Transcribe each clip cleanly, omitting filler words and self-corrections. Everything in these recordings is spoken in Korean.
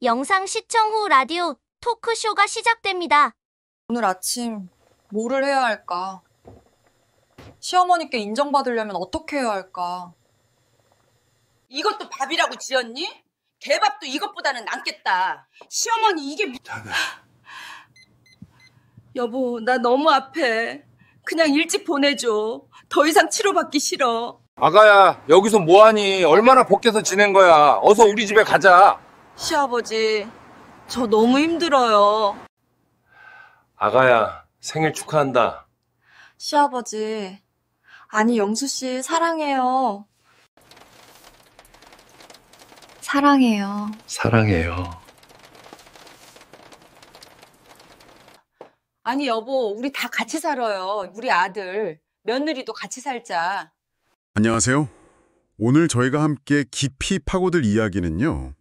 영상 시청 후 라디오 토크쇼가 시작됩니다. 오늘 아침 뭐를 해야 할까? 시어머니께 인정받으려면 어떻게 해야 할까? 이것도 밥이라고 지었니? 개밥도 이것보다는 낫겠다. 시어머니 이게 여보, 나 너무 아파. 그냥 일찍 보내줘. 더 이상 치료받기 싫어. 아가야, 여기서 뭐하니? 얼마나 벗겨서 지낸 거야? 어서 우리 집에 가자. 시아버지, 저 너무 힘들어요. 아가야, 생일 축하한다. 시아버지, 아니 영수 씨 사랑해요. 사랑해요. 사랑해요. 아니 여보, 우리 다 같이 살아요. 우리 아들, 며느리도 같이 살자. 안녕하세요. 오늘 저희가 함께 깊이 파고들 이야기는요.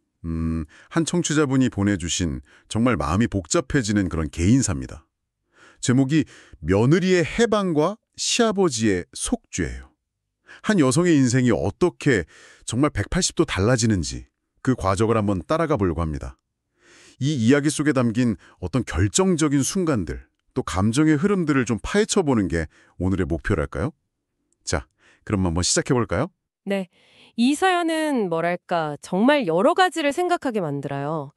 한 청취자분이 보내주신 정말 마음이 복잡해지는 그런 개인사입니다. 제목이 며느리의 해방과 시아버지의 속죄예요. 한 여성의 인생이 어떻게 정말 180도 달라지는지 그 과정을 한번 따라가 보려고 합니다. 이 이야기 속에 담긴 어떤 결정적인 순간들, 또 감정의 흐름들을 좀 파헤쳐 보는 게 오늘의 목표랄까요? 자, 그럼 한번 시작해 볼까요? 네. 이 사연은 뭐랄까 정말 여러 가지를 생각하게 만들어요.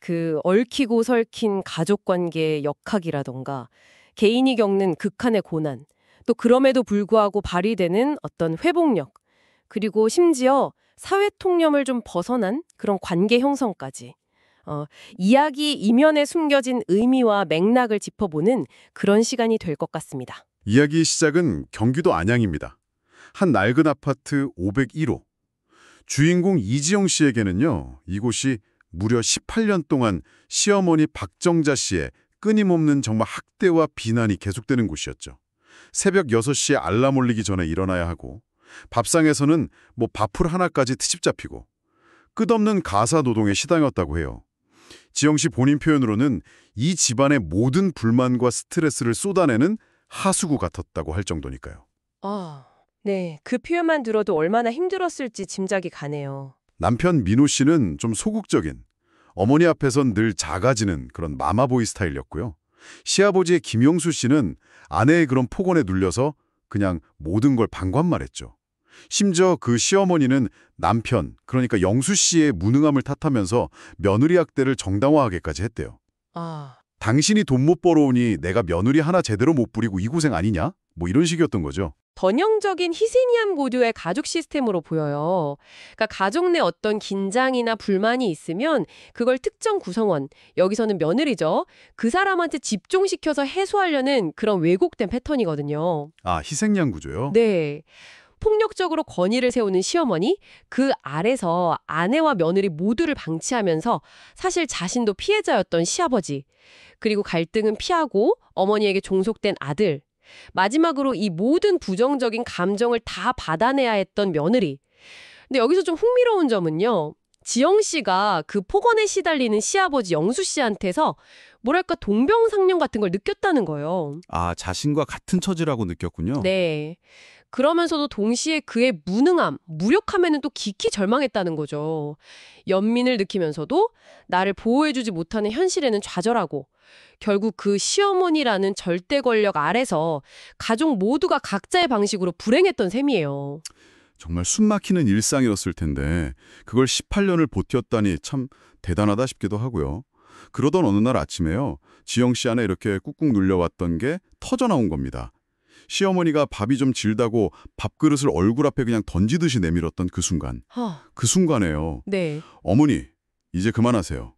그 얽히고 설킨 가족관계의 역학이라던가 개인이 겪는 극한의 고난, 또 그럼에도 불구하고 발휘되는 어떤 회복력, 그리고 심지어 사회 통념을 좀 벗어난 그런 관계 형성까지. 이야기 이면에 숨겨진 의미와 맥락을 짚어보는 그런 시간이 될 것 같습니다. 이야기의 시작은 경기도 안양입니다. 한 낡은 아파트 501호. 주인공 이지영 씨에게는요, 이곳이 무려 18년 동안 시어머니 박정자 씨의 끊임없는 정말 학대와 비난이 계속되는 곳이었죠. 새벽 6시에 알람 울리기 전에 일어나야 하고, 밥상에서는 뭐 밥풀 하나까지 트집 잡히고, 끝없는 가사 노동에 시달렸다고 해요. 지영 씨 본인 표현으로는 이 집안의 모든 불만과 스트레스를 쏟아내는 하수구 같았다고 할 정도니까요. 네. 그 표현만 들어도 얼마나 힘들었을지 짐작이 가네요. 남편 민호 씨는 좀 소극적인, 어머니 앞에선 늘 작아지는 그런 마마보이 스타일이었고요. 시아버지의 김영수 씨는 아내의 그런 폭언에 눌려서 그냥 모든 걸 방관만 했죠. 심지어 그 시어머니는 남편, 그러니까 영수 씨의 무능함을 탓하면서 며느리 학대를 정당화하게까지 했대요. 당신이 돈 못 벌어오니 내가 며느리 하나 제대로 못 부리고 이 고생 아니냐? 뭐 이런 식이었던 거죠. 전형적인 희생이한 모두의 가족 시스템으로 보여요. 그러니까 가족 내 어떤 긴장이나 불만이 있으면 그걸 특정 구성원, 여기서는 며느리죠. 그 사람한테 집중시켜서 해소하려는 그런 왜곡된 패턴이거든요. 아, 희생양 구조요? 네. 폭력적으로 권위를 세우는 시어머니, 그 아래서 아내와 며느리 모두를 방치하면서 사실 자신도 피해자였던 시아버지, 그리고 갈등은 피하고 어머니에게 종속된 아들, 마지막으로 이 모든 부정적인 감정을 다 받아내야 했던 며느리. 근데 여기서 좀 흥미로운 점은요. 지영 씨가 그 폭언에 시달리는 시아버지 영수 씨한테서 뭐랄까 동병상련 같은 걸 느꼈다는 거예요. 아, 자신과 같은 처지라고 느꼈군요. 네. 그러면서도 동시에 그의 무능함, 무력함에는 또 깊이 절망했다는 거죠. 연민을 느끼면서도 나를 보호해주지 못하는 현실에는 좌절하고 결국 그 시어머니라는 절대 권력 아래서 가족 모두가 각자의 방식으로 불행했던 셈이에요. 정말 숨막히는 일상이었을 텐데 그걸 18년을 버텼다니 참 대단하다 싶기도 하고요. 그러던 어느 날 아침에요. 지영 씨 안에 이렇게 꾹꾹 눌려왔던 게 터져나온 겁니다. 시어머니가 밥이 좀 질다고 밥그릇을 얼굴 앞에 그냥 던지듯이 내밀었던 그 순간. 그 순간에요. 네. 어머니, 이제 그만하세요.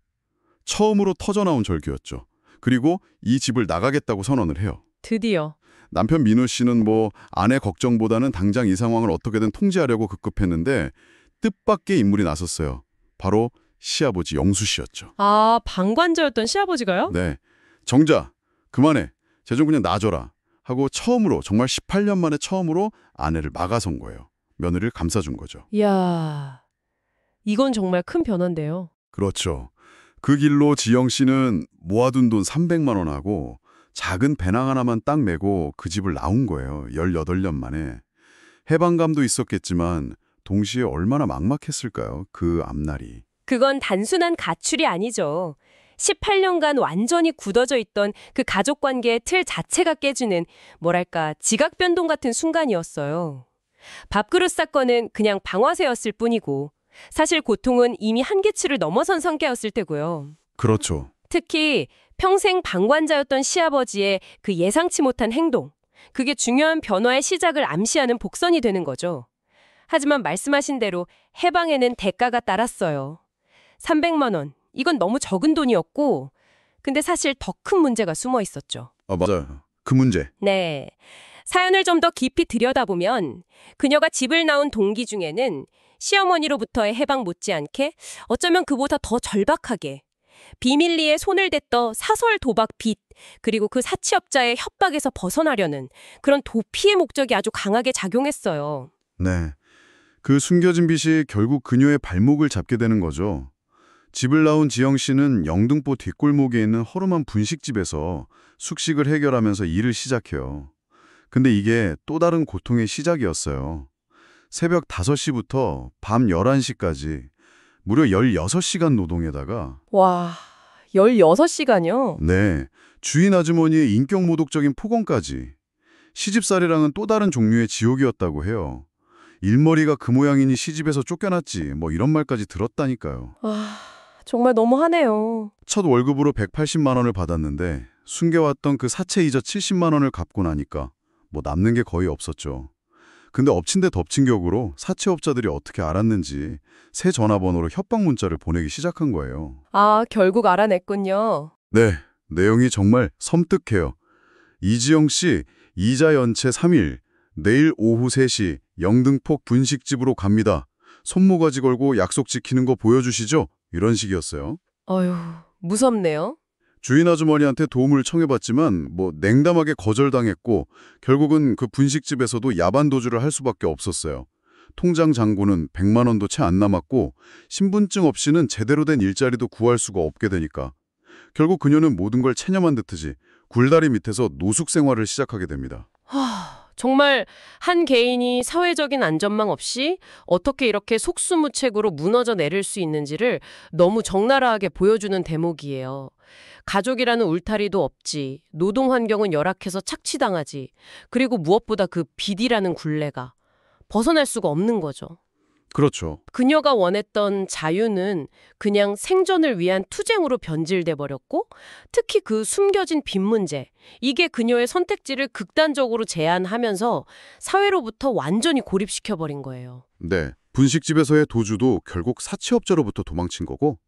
처음으로 터져나온 절규였죠. 그리고 이 집을 나가겠다고 선언을 해요. 드디어. 남편 민우 씨는 뭐 아내 걱정보다는 당장 이 상황을 어떻게든 통제하려고 급급했는데 뜻밖의 인물이 나섰어요. 바로 시아버지 영수 씨였죠. 아, 방관자였던 시아버지가요? 네. 정자, 그만해. 쟤 좀 그냥 놔줘라. 하고 처음으로, 정말 18년 만에 처음으로 아내를 막아선 거예요. 며느리를 감싸준 거죠. 이야, 이건 정말 큰 변화인데요. 그렇죠. 그 길로 지영 씨는 모아둔 돈 300만 원하고 작은 배낭 하나만 딱 메고 그 집을 나온 거예요. 18년 만에. 해방감도 있었겠지만 동시에 얼마나 막막했을까요? 그 앞날이. 그건 단순한 가출이 아니죠. 18년간 완전히 굳어져 있던 그 가족 관계의 틀 자체가 깨지는 뭐랄까 지각 변동 같은 순간이었어요. 밥그릇 사건은 그냥 방화쇠였을 뿐이고 사실 고통은 이미 한계치를 넘어선 상태였을 테고요. 그렇죠. 특히 평생 방관자였던 시아버지의 그 예상치 못한 행동, 그게 중요한 변화의 시작을 암시하는 복선이 되는 거죠. 하지만 말씀하신 대로 해방에는 대가가 따랐어요. 300만 원, 이건 너무 적은 돈이었고 근데 사실 더 큰 문제가 숨어 있었죠. 맞아요. 그 문제. 네. 사연을 좀 더 깊이 들여다보면 그녀가 집을 나온 동기 중에는 시어머니로부터의 해방 못지않게 어쩌면 그보다 더 절박하게 비밀리에 손을 댔던 사설 도박 빚 그리고 그 사치업자의 협박에서 벗어나려는 그런 도피의 목적이 아주 강하게 작용했어요. 네. 그 숨겨진 빚이 결국 그녀의 발목을 잡게 되는 거죠. 집을 나온 지영 씨는 영등포 뒷골목에 있는 허름한 분식집에서 숙식을 해결하면서 일을 시작해요. 근데 이게 또 다른 고통의 시작이었어요. 새벽 5시부터 밤 11시까지 무려 16시간 노동에다가 와, 16시간이요? 네, 주인 아주머니의 인격모독적인 폭언까지. 시집살이랑은 또 다른 종류의 지옥이었다고 해요. 일머리가 그 모양이니 시집에서 쫓겨났지 뭐 이런 말까지 들었다니까요. 아, 정말 너무하네요. 첫 월급으로 180만 원을 받았는데 숨겨왔던 그 사채 이자 70만 원을 갚고 나니까 뭐 남는 게 거의 없었죠. 근데 엎친 데 덮친 격으로 사채업자들이 어떻게 알았는지 새 전화번호로 협박 문자를 보내기 시작한 거예요. 아, 결국 알아냈군요. 네, 내용이 정말 섬뜩해요. 이지영 씨, 이자 연체 3일, 내일 오후 3시 영등포 분식집으로 갑니다. 손모가지 걸고 약속 지키는 거 보여주시죠? 이런 식이었어요. 어휴, 무섭네요. 주인 아주머니한테 도움을 청해봤지만 뭐 냉담하게 거절당했고 결국은 그 분식집에서도 야반 도주를 할 수밖에 없었어요. 통장 잔고는 100만 원도 채 안 남았고 신분증 없이는 제대로 된 일자리도 구할 수가 없게 되니까 결국 그녀는 모든 걸 체념한 듯하지 굴다리 밑에서 노숙 생활을 시작하게 됩니다. 정말 한 개인이 사회적인 안전망 없이 어떻게 이렇게 속수무책으로 무너져 내릴 수 있는지를 너무 적나라하게 보여주는 대목이에요. 가족이라는 울타리도 없지, 노동 환경은 열악해서 착취당하지, 그리고 무엇보다 그 빚이라는 굴레가 벗어날 수가 없는 거죠. 그렇죠. 그녀가 원했던 자유는 그냥 생존을 위한 투쟁으로 변질돼 버렸고 특히 그 숨겨진 빚 문제, 이게 그녀의 선택지를 극단적으로 제한하면서 사회로부터 완전히 고립시켜버린 거예요. 네, 분식집에서의 도주도 결국 사채업자로부터 도망친 거고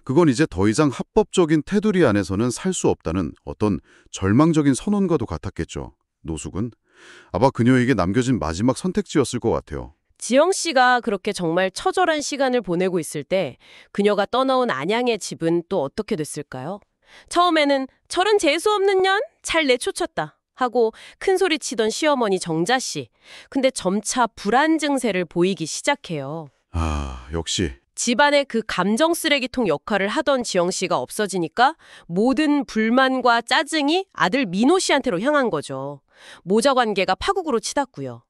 그건 이제 더 이상 합법적인 테두리 안에서는 살 수 없다는 어떤 절망적인 선언과도 같았겠죠. 노숙은 아마 그녀에게 남겨진 마지막 선택지였을 것 같아요. 지영 씨가 그렇게 정말 처절한 시간을 보내고 있을 때 그녀가 떠나온 안양의 집은 또 어떻게 됐을까요? 처음에는 저런 재수없는 년 잘 내쫓았다 하고 큰소리 치던 시어머니 정자 씨. 근데 점차 불안 증세를 보이기 시작해요. 아, 역시 집안의 그 감정 쓰레기통 역할을 하던 지영 씨가 없어지니까 모든 불만과 짜증이 아들 민호 씨한테로 향한 거죠. 모자 관계가 파국으로 치닫고요.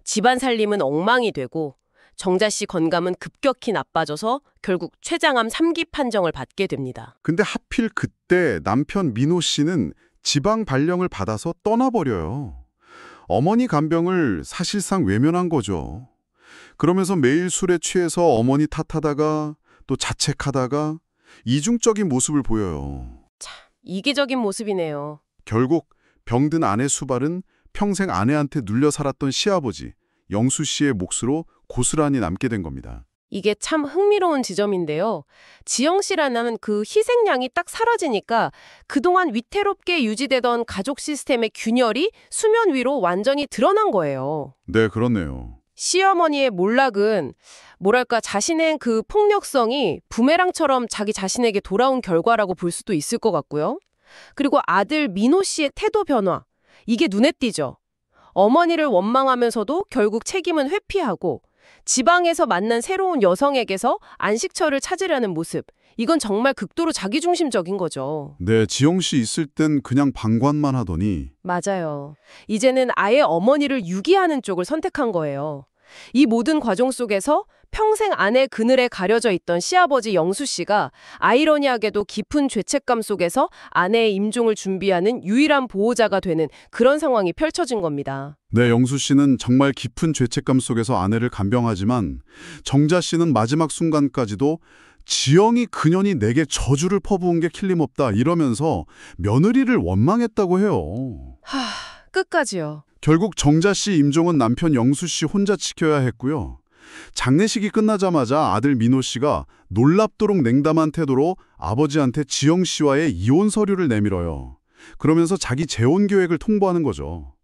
집안 살림은 엉망이 되고 정자 씨 건강은 급격히 나빠져서 결국 췌장암 3기 판정을 받게 됩니다. 근데 하필 그때 남편 민호 씨는 지방 발령을 받아서 떠나버려요. 어머니 간병을 사실상 외면한 거죠. 그러면서 매일 술에 취해서 어머니 탓하다가 또 자책하다가 이중적인 모습을 보여요. 이기적인 모습이네요. 결국 병든 아내 수발은 평생 아내한테 눌려 살았던 시아버지 영수 씨의 몫으로 고스란히 남게 된 겁니다. 이게 참 흥미로운 지점인데요. 지영 씨라는 그 희생양이 딱 사라지니까 그동안 위태롭게 유지되던 가족 시스템의 균열이 수면 위로 완전히 드러난 거예요. 네, 그렇네요. 시어머니의 몰락은 뭐랄까 자신의 그 폭력성이 부메랑처럼 자기 자신에게 돌아온 결과라고 볼 수도 있을 것 같고요. 그리고 아들 민호 씨의 태도 변화, 이게 눈에 띄죠. 어머니를 원망하면서도 결국 책임은 회피하고 지방에서 만난 새로운 여성에게서 안식처를 찾으려는 모습, 이건 정말 극도로 자기중심적인 거죠. 네, 지영 씨 있을 땐 그냥 방관만 하더니 맞아요. 이제는 아예 어머니를 유기하는 쪽을 선택한 거예요. 이 모든 과정 속에서 평생 아내 그늘에 가려져 있던 시아버지 영수 씨가 아이러니하게도 깊은 죄책감 속에서 아내의 임종을 준비하는 유일한 보호자가 되는 그런 상황이 펼쳐진 겁니다. 네, 영수 씨는 정말 깊은 죄책감 속에서 아내를 간병하지만 정자 씨는 마지막 순간까지도 지영이 그년이 내게 저주를 퍼부은 게 틀림없다 이러면서 며느리를 원망했다고 해요. 끝까지요. 결국 정자 씨 임종은 남편 영수 씨 혼자 지켜야 했고요. 장례식이 끝나자마자 아들 민호 씨가 놀랍도록 냉담한 태도로 아버지한테 지영 씨와의 이혼 서류를 내밀어요. 그러면서 자기 재혼 계획을 통보하는 거죠.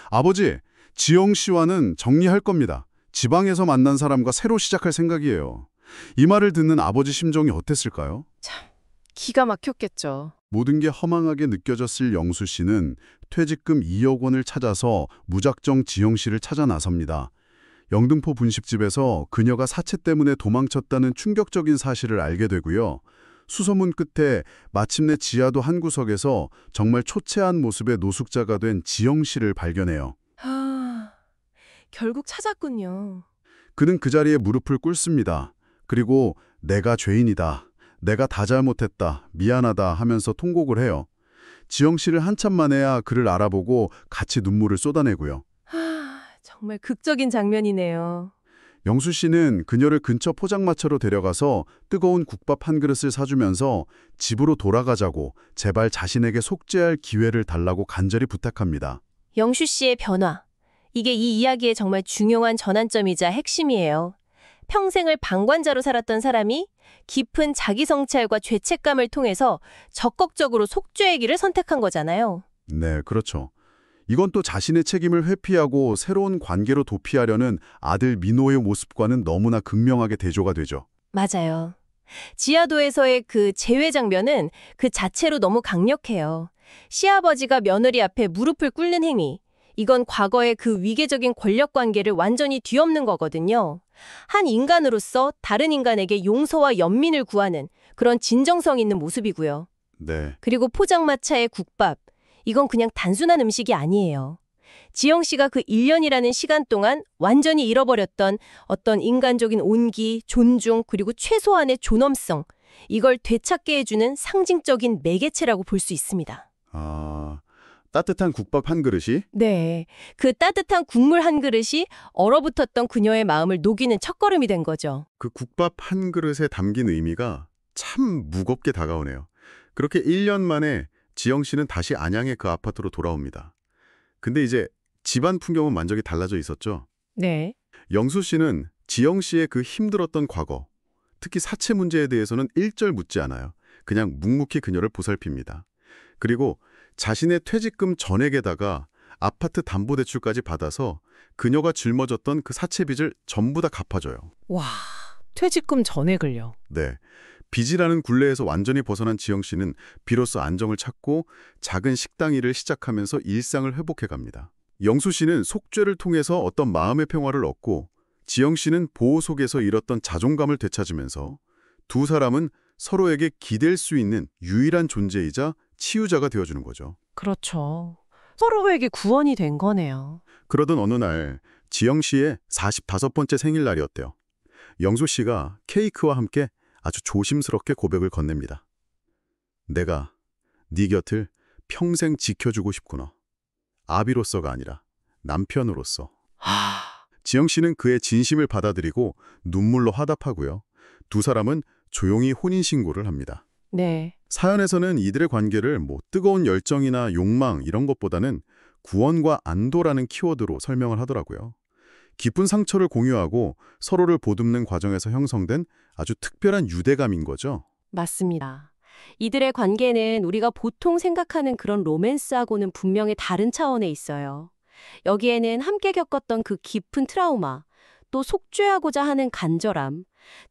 아버지, 지영 씨와는 정리할 겁니다. 지방에서 만난 사람과 새로 시작할 생각이에요. 이 말을 듣는 아버지 심정이 어땠을까요? 기가 막혔겠죠. 모든 게 허망하게 느껴졌을 영수 씨는 퇴직금 2억 원을 찾아서 무작정 지영 씨를 찾아 나섭니다. 영등포 분식집에서 그녀가 사채 때문에 도망쳤다는 충격적인 사실을 알게 되고요. 수소문 끝에 마침내 지하도 한 구석에서 정말 초췌한 모습의 노숙자가 된 지영 씨를 발견해요. 결국 찾았군요. 그는 그 자리에 무릎을 꿇습니다. 그리고 내가 죄인이다. 내가 다 잘못했다. 미안하다 하면서 통곡을 해요. 지영 씨를 한참 만에야 그를 알아보고 같이 눈물을 쏟아내고요. 정말 극적인 장면이네요. 영수 씨는 그녀를 근처 포장마차로 데려가서 뜨거운 국밥 한 그릇을 사주면서 집으로 돌아가자고 제발 자신에게 속죄할 기회를 달라고 간절히 부탁합니다. 영수 씨의 변화. 이게 이 이야기의 정말 중요한 전환점이자 핵심이에요. 평생을 방관자로 살았던 사람이 깊은 자기 성찰과 죄책감을 통해서 적극적으로 속죄의 길을 선택한 거잖아요. 네, 그렇죠. 이건 또 자신의 책임을 회피하고 새로운 관계로 도피하려는 아들 민호의 모습과는 너무나 극명하게 대조가 되죠. 맞아요. 지하도에서의 그 재회 장면은 그 자체로 너무 강력해요. 시아버지가 며느리 앞에 무릎을 꿇는 행위. 이건 과거의 그 위계적인 권력 관계를 완전히 뒤엎는 거거든요. 한 인간으로서 다른 인간에게 용서와 연민을 구하는 그런 진정성 있는 모습이고요. 네. 그리고 포장마차의 국밥. 이건 그냥 단순한 음식이 아니에요. 지영 씨가 그 1년이라는 시간 동안 완전히 잃어버렸던 어떤 인간적인 온기, 존중, 그리고 최소한의 존엄성. 이걸 되찾게 해주는 상징적인 매개체라고 볼 수 있습니다. 따뜻한 국밥 한 그릇이? 네, 그 따뜻한 국물 한 그릇이 얼어붙었던 그녀의 마음을 녹이는 첫걸음이 된 거죠. 그 국밥 한 그릇에 담긴 의미가 참 무겁게 다가오네요. 그렇게 1년 만에 지영 씨는 다시 안양의 그 아파트로 돌아옵니다. 근데 이제 집안 풍경은 완전히 달라져 있었죠. 네. 영수 씨는 지영 씨의 그 힘들었던 과거, 특히 사채 문제에 대해서는 일절 묻지 않아요. 그냥 묵묵히 그녀를 보살핍니다. 그리고 자신의 퇴직금 전액에다가 아파트 담보대출까지 받아서 그녀가 짊어졌던 그 사채 빚을 전부 다 갚아줘요. 와, 퇴직금 전액을요. 네. 빚이라는 굴레에서 완전히 벗어난 지영 씨는 비로소 안정을 찾고 작은 식당 일을 시작하면서 일상을 회복해갑니다. 영수 씨는 속죄를 통해서 어떤 마음의 평화를 얻고 지영 씨는 보호 속에서 잃었던 자존감을 되찾으면서 두 사람은 서로에게 기댈 수 있는 유일한 존재이자 치유자가 되어주는 거죠. 그렇죠. 서로에게 구원이 된 거네요. 그러던 어느 날 지영 씨의 45번째 생일날이었대요. 영수 씨가 케이크와 함께 아주 조심스럽게 고백을 건넵니다. 내가 네 곁을 평생 지켜주고 싶구나. 아비로서가 아니라 남편으로서. 지영 씨는 그의 진심을 받아들이고 눈물로 화답하고요. 두 사람은 조용히 혼인신고를 합니다. 네. 사연에서는 이들의 관계를 뜨거운 열정이나 욕망 이런 것보다는 구원과 안도라는 키워드로 설명을 하더라고요. 깊은 상처를 공유하고 서로를 보듬는 과정에서 형성된 아주 특별한 유대감인 거죠. 맞습니다. 이들의 관계는 우리가 보통 생각하는 그런 로맨스하고는 분명히 다른 차원에 있어요. 여기에는 함께 겪었던 그 깊은 트라우마, 또 속죄하고자 하는 간절함,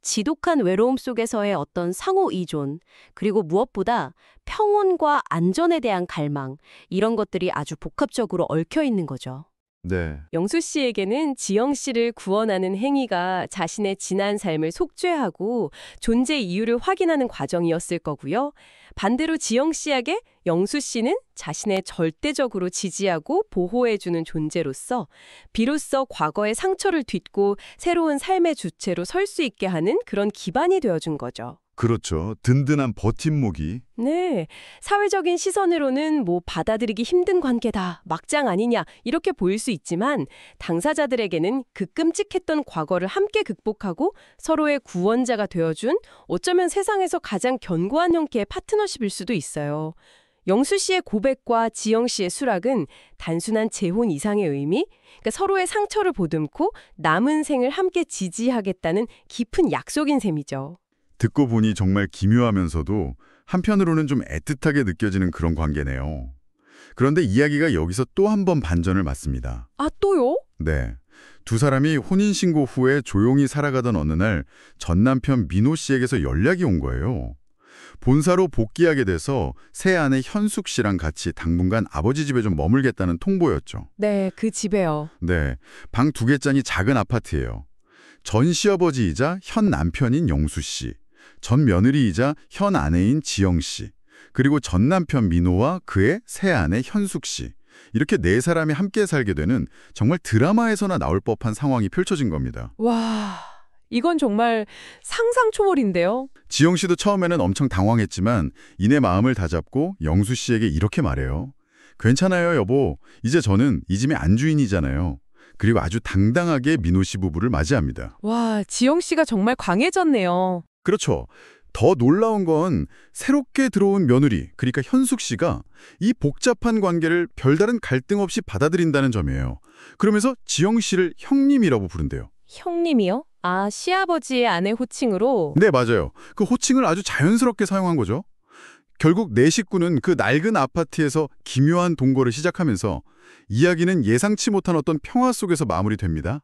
지독한 외로움 속에서의 어떤 상호 의존, 그리고 무엇보다 평온과 안전에 대한 갈망, 이런 것들이 아주 복합적으로 얽혀 있는 거죠. 네. 영수 씨에게는 지영 씨를 구원하는 행위가 자신의 지난 삶을 속죄하고 존재 이유를 확인하는 과정이었을 거고요. 반대로 지영 씨에게 영수 씨는 자신의 절대적으로 지지하고 보호해주는 존재로서 비로소 과거의 상처를 딛고 새로운 삶의 주체로 설 수 있게 하는 그런 기반이 되어준 거죠. 그렇죠. 든든한 버팀목이. 네, 사회적인 시선으로는 뭐 받아들이기 힘든 관계다, 막장 아니냐 이렇게 보일 수 있지만 당사자들에게는 그 끔찍했던 과거를 함께 극복하고 서로의 구원자가 되어준 어쩌면 세상에서 가장 견고한 형태의 파트너십일 수도 있어요. 영수 씨의 고백과 지영 씨의 수락은 단순한 재혼 이상의 의미, 그러니까 서로의 상처를 보듬고 남은 생을 함께 지지하겠다는 깊은 약속인 셈이죠. 듣고 보니 정말 기묘하면서도 한편으로는 좀 애틋하게 느껴지는 그런 관계네요. 그런데 이야기가 여기서 또 한 번 반전을 맞습니다. 아, 또요? 네. 두 사람이 혼인신고 후에 조용히 살아가던 어느 날 전 남편 민호 씨에게서 연락이 온 거예요. 본사로 복귀하게 돼서 새 아내 현숙 씨랑 같이 당분간 아버지 집에 좀 머물겠다는 통보였죠. 네, 그 집에요. 네. 방 2개짜리 작은 아파트예요. 전 시아버지이자 현 남편인 영수 씨, 전 며느리이자 현 아내인 지영 씨, 그리고 전 남편 민호와 그의 새 아내 현숙 씨. 이렇게 4사람이 함께 살게 되는 정말 드라마에서나 나올 법한 상황이 펼쳐진 겁니다. 와, 이건 정말 상상 초월인데요. 지영 씨도 처음에는 엄청 당황했지만 이내 마음을 다잡고 영수 씨에게 이렇게 말해요. 괜찮아요, 여보. 이제 저는 이 집의 안주인이잖아요. 그리고 아주 당당하게 민호 씨 부부를 맞이합니다. 와, 지영 씨가 정말 강해졌네요. 그렇죠. 더 놀라운 건 새롭게 들어온 며느리, 그러니까 현숙 씨가 이 복잡한 관계를 별다른 갈등 없이 받아들인다는 점이에요. 그러면서 지영 씨를 형님이라고 부른대요. 형님이요? 아, 시아버지의 아내 호칭으로? 네, 맞아요. 그 호칭을 아주 자연스럽게 사용한 거죠. 결국 4식구는 그 낡은 아파트에서 기묘한 동거를 시작하면서 이야기는 예상치 못한 어떤 평화 속에서 마무리됩니다.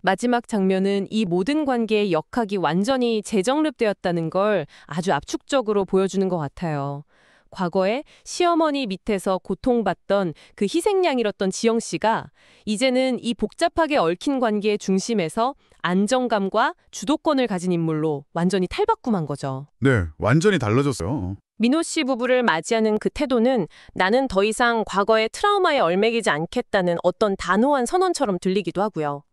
마지막 장면은 이 모든 관계의 역학이 완전히 재정립되었다는 걸 아주 압축적으로 보여주는 것 같아요. 과거에 시어머니 밑에서 고통받던 그 희생양이었던 지영 씨가 이제는 이 복잡하게 얽힌 관계의 중심에서 안정감과 주도권을 가진 인물로 완전히 탈바꿈한 거죠. 네, 완전히 달라졌어요. 민호 씨 부부를 맞이하는 그 태도는 나는 더 이상 과거의 트라우마에 얽매이지 않겠다는 어떤 단호한 선언처럼 들리기도 하고요.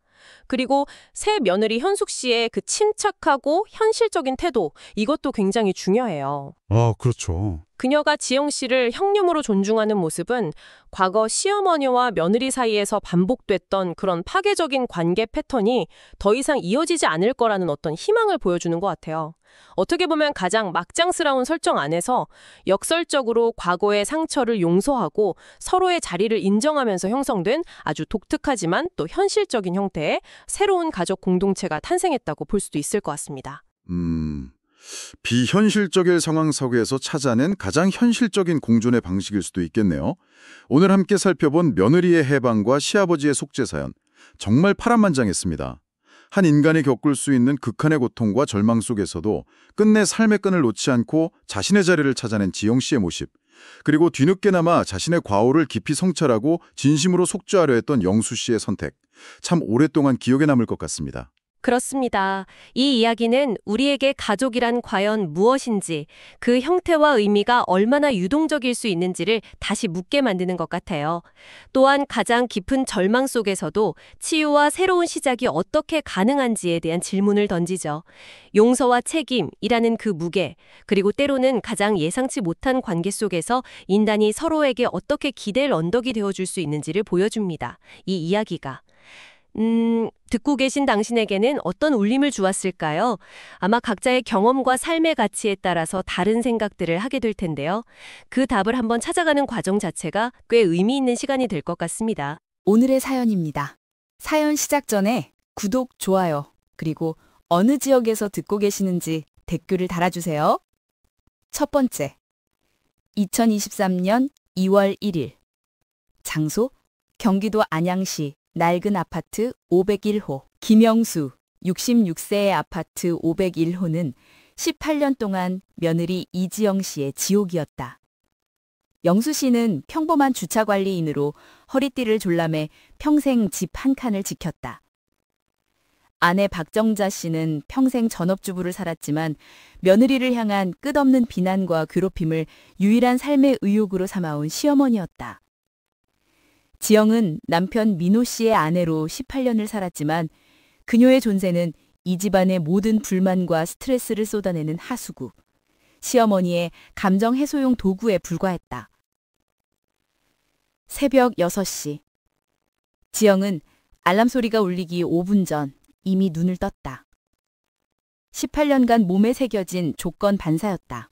그리고 새 며느리 현숙 씨의 그 침착하고 현실적인 태도, 이것도 굉장히 중요해요. 아, 그렇죠. 그녀가 지영 씨를 형님으로 존중하는 모습은 과거 시어머니와 며느리 사이에서 반복됐던 그런 파괴적인 관계 패턴이 더 이상 이어지지 않을 거라는 어떤 희망을 보여주는 것 같아요. 어떻게 보면 가장 막장스러운 설정 안에서 역설적으로 과거의 상처를 용서하고 서로의 자리를 인정하면서 형성된 아주 독특하지만 또 현실적인 형태의 새로운 가족 공동체가 탄생했다고 볼 수도 있을 것 같습니다. 비현실적인 상황 속에서 찾아낸 가장 현실적인 공존의 방식일 수도 있겠네요. 오늘 함께 살펴본 며느리의 해방과 시아버지의 속죄 사연, 정말 파란만장했습니다. 한 인간이 겪을 수 있는 극한의 고통과 절망 속에서도 끝내 삶의 끈을 놓지 않고 자신의 자리를 찾아낸 지영 씨의 모습, 그리고 뒤늦게나마 자신의 과오를 깊이 성찰하고 진심으로 속죄하려 했던 영수 씨의 선택, 참 오랫동안 기억에 남을 것 같습니다. 그렇습니다. 이 이야기는 우리에게 가족이란 과연 무엇인지, 그 형태와 의미가 얼마나 유동적일 수 있는지를 다시 묻게 만드는 것 같아요. 또한 가장 깊은 절망 속에서도 치유와 새로운 시작이 어떻게 가능한지에 대한 질문을 던지죠. 용서와 책임이라는 그 무게, 그리고 때로는 가장 예상치 못한 관계 속에서 인간이 서로에게 어떻게 기댈 언덕이 되어줄 수 있는지를 보여줍니다. 이 이야기가. 듣고 계신 당신에게는 어떤 울림을 주었을까요? 아마 각자의 경험과 삶의 가치에 따라서 다른 생각들을 하게 될 텐데요. 그 답을 한번 찾아가는 과정 자체가 꽤 의미 있는 시간이 될 것 같습니다. 오늘의 사연입니다. 사연 시작 전에 구독, 좋아요, 그리고 어느 지역에서 듣고 계시는지 댓글을 달아주세요. 첫 번째, 2023년 2월 1일. 장소, 경기도 안양시 낡은 아파트 501호. 김영수, 66세의 아파트 501호는 18년 동안 며느리 이지영 씨의 지옥이었다. 영수 씨는 평범한 주차 관리인으로 허리띠를 졸라매 평생 집 한 칸을 지켰다. 아내 박정자 씨는 평생 전업주부를 살았지만 며느리를 향한 끝없는 비난과 괴롭힘을 유일한 삶의 의욕으로 삼아온 시어머니였다. 지영은 남편 민호 씨의 아내로 18년을 살았지만 그녀의 존재는 이 집안의 모든 불만과 스트레스를 쏟아내는 하수구, 시어머니의 감정 해소용 도구에 불과했다. 새벽 6시. 지영은 알람 소리가 울리기 5분 전 이미 눈을 떴다. 18년간 몸에 새겨진 조건 반사였다.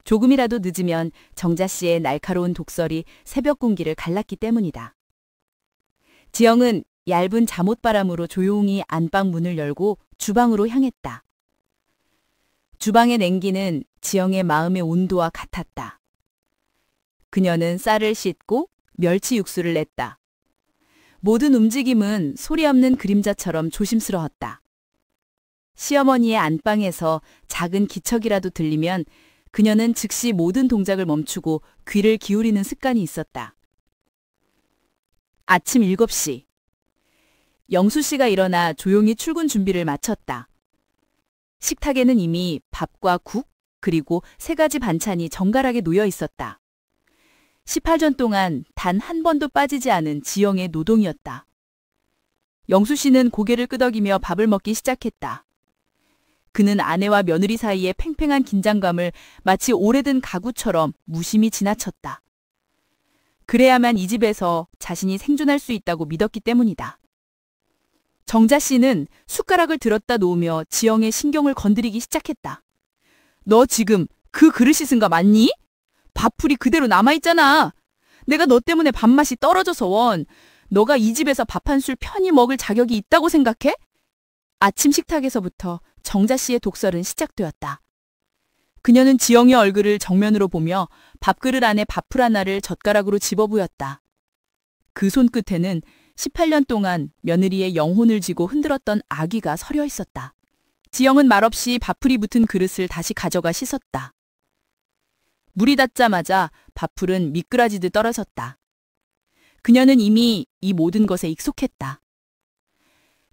조금이라도 늦으면 정자 씨의 날카로운 독설이 새벽 공기를 갈랐기 때문이다. 지영은 얇은 잠옷바람으로 조용히 안방 문을 열고 주방으로 향했다. 주방의 냉기는 지영의 마음의 온도와 같았다. 그녀는 쌀을 씻고 멸치 육수를 냈다. 모든 움직임은 소리 없는 그림자처럼 조심스러웠다. 시어머니의 안방에서 작은 기척이라도 들리면 그녀는 즉시 모든 동작을 멈추고 귀를 기울이는 습관이 있었다. 아침 7시. 영수 씨가 일어나 조용히 출근 준비를 마쳤다. 식탁에는 이미 밥과 국, 그리고 3가지 반찬이 정갈하게 놓여 있었다. 18년 동안 단 한 번도 빠지지 않은 지영의 노동이었다. 영수 씨는 고개를 끄덕이며 밥을 먹기 시작했다. 그는 아내와 며느리 사이의 팽팽한 긴장감을 마치 오래된 가구처럼 무심히 지나쳤다. 그래야만 이 집에서 자신이 생존할 수 있다고 믿었기 때문이다. 정자 씨는 숟가락을 들었다 놓으며 지영의 신경을 건드리기 시작했다. 너 지금 그 그릇 씻은 거 맞니? 밥풀이 그대로 남아있잖아. 내가 너 때문에 밥맛이 떨어져서 원. 너가 이 집에서 밥 한 술 편히 먹을 자격이 있다고 생각해? 아침 식탁에서부터 정자 씨의 독설은 시작되었다. 그녀는 지영의 얼굴을 정면으로 보며 밥그릇 안에 밥풀 하나를 젓가락으로 집어부었다. 그 손끝에는 18년 동안 며느리의 영혼을 쥐고 흔들었던 아기가 서려 있었다. 지영은 말없이 밥풀이 붙은 그릇을 다시 가져가 씻었다. 물이 닿자마자 밥풀은 미끄러지듯 떨어졌다. 그녀는 이미 이 모든 것에 익숙했다.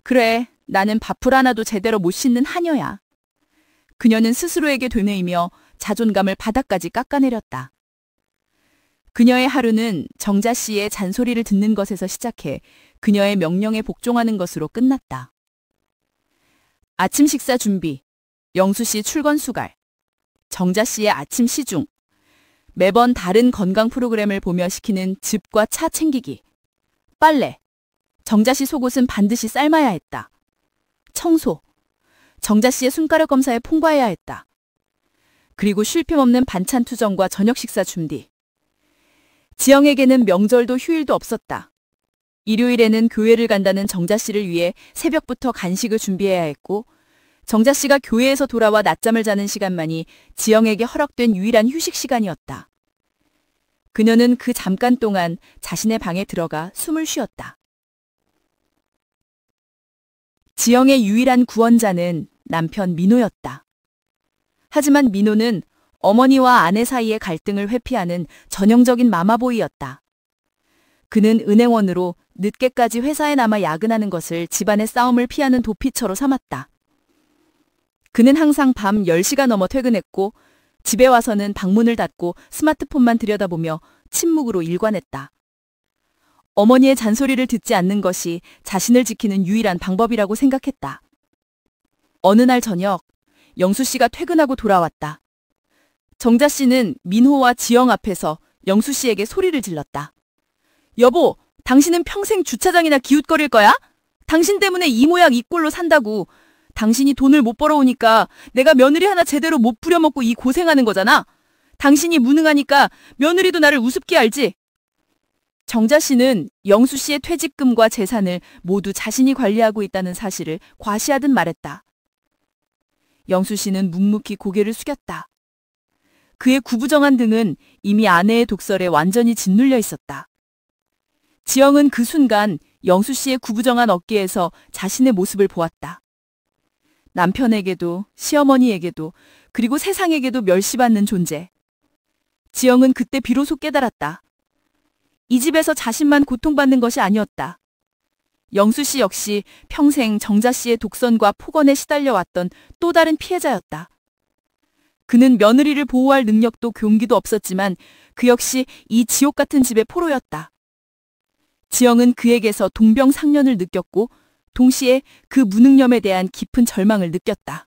그래, 나는 밥풀 하나도 제대로 못 씻는 하녀야. 그녀는 스스로에게 되뇌이며 자존감을 바닥까지 깎아내렸다. 그녀의 하루는 정자 씨의 잔소리를 듣는 것에서 시작해 그녀의 명령에 복종하는 것으로 끝났다. 아침 식사 준비, 영수 씨 출근 수갈, 정자 씨의 아침 시중, 매번 다른 건강 프로그램을 보며 시키는 즙과 차 챙기기, 빨래, 정자 씨 속옷은 반드시 삶아야 했다. 청소, 정자 씨의 손가락 검사에 통과해야 했다. 그리고 쉴 틈 없는 반찬 투정과 저녁 식사 준비. 지영에게는 명절도 휴일도 없었다. 일요일에는 교회를 간다는 정자 씨를 위해 새벽부터 간식을 준비해야 했고, 정자 씨가 교회에서 돌아와 낮잠을 자는 시간만이 지영에게 허락된 유일한 휴식 시간이었다. 그녀는 그 잠깐 동안 자신의 방에 들어가 숨을 쉬었다. 지영의 유일한 구원자는 남편 민호였다. 하지만 민호는 어머니와 아내 사이의 갈등을 회피하는 전형적인 마마보이였다. 그는 은행원으로 늦게까지 회사에 남아 야근하는 것을 집안의 싸움을 피하는 도피처로 삼았다. 그는 항상 밤 10시가 넘어 퇴근했고 집에 와서는 방문을 닫고 스마트폰만 들여다보며 침묵으로 일관했다. 어머니의 잔소리를 듣지 않는 것이 자신을 지키는 유일한 방법이라고 생각했다. 어느 날 저녁, 영수 씨가 퇴근하고 돌아왔다. 정자 씨는 민호와 지영 앞에서 영수 씨에게 소리를 질렀다. 여보, 당신은 평생 주차장이나 기웃거릴 거야? 당신 때문에 이 모양 이 꼴로 산다고. 당신이 돈을 못 벌어오니까 내가 며느리 하나 제대로 못 부려먹고 이 고생하는 거잖아. 당신이 무능하니까 며느리도 나를 우습게 알지? 정자 씨는 영수 씨의 퇴직금과 재산을 모두 자신이 관리하고 있다는 사실을 과시하듯 말했다. 영수 씨는 묵묵히 고개를 숙였다. 그의 구부정한 등은 이미 아내의 독설에 완전히 짓눌려 있었다. 지영은 그 순간 영수 씨의 구부정한 어깨에서 자신의 모습을 보았다. 남편에게도 시어머니에게도 그리고 세상에게도 멸시받는 존재. 지영은 그때 비로소 깨달았다. 이 집에서 자신만 고통받는 것이 아니었다. 영수 씨 역시 평생 정자 씨의 독선과 폭언에 시달려왔던 또 다른 피해자였다. 그는 며느리를 보호할 능력도 용기도 없었지만 그 역시 이 지옥 같은 집의 포로였다. 지영은 그에게서 동병상련을 느꼈고 동시에 그 무능력에 대한 깊은 절망을 느꼈다.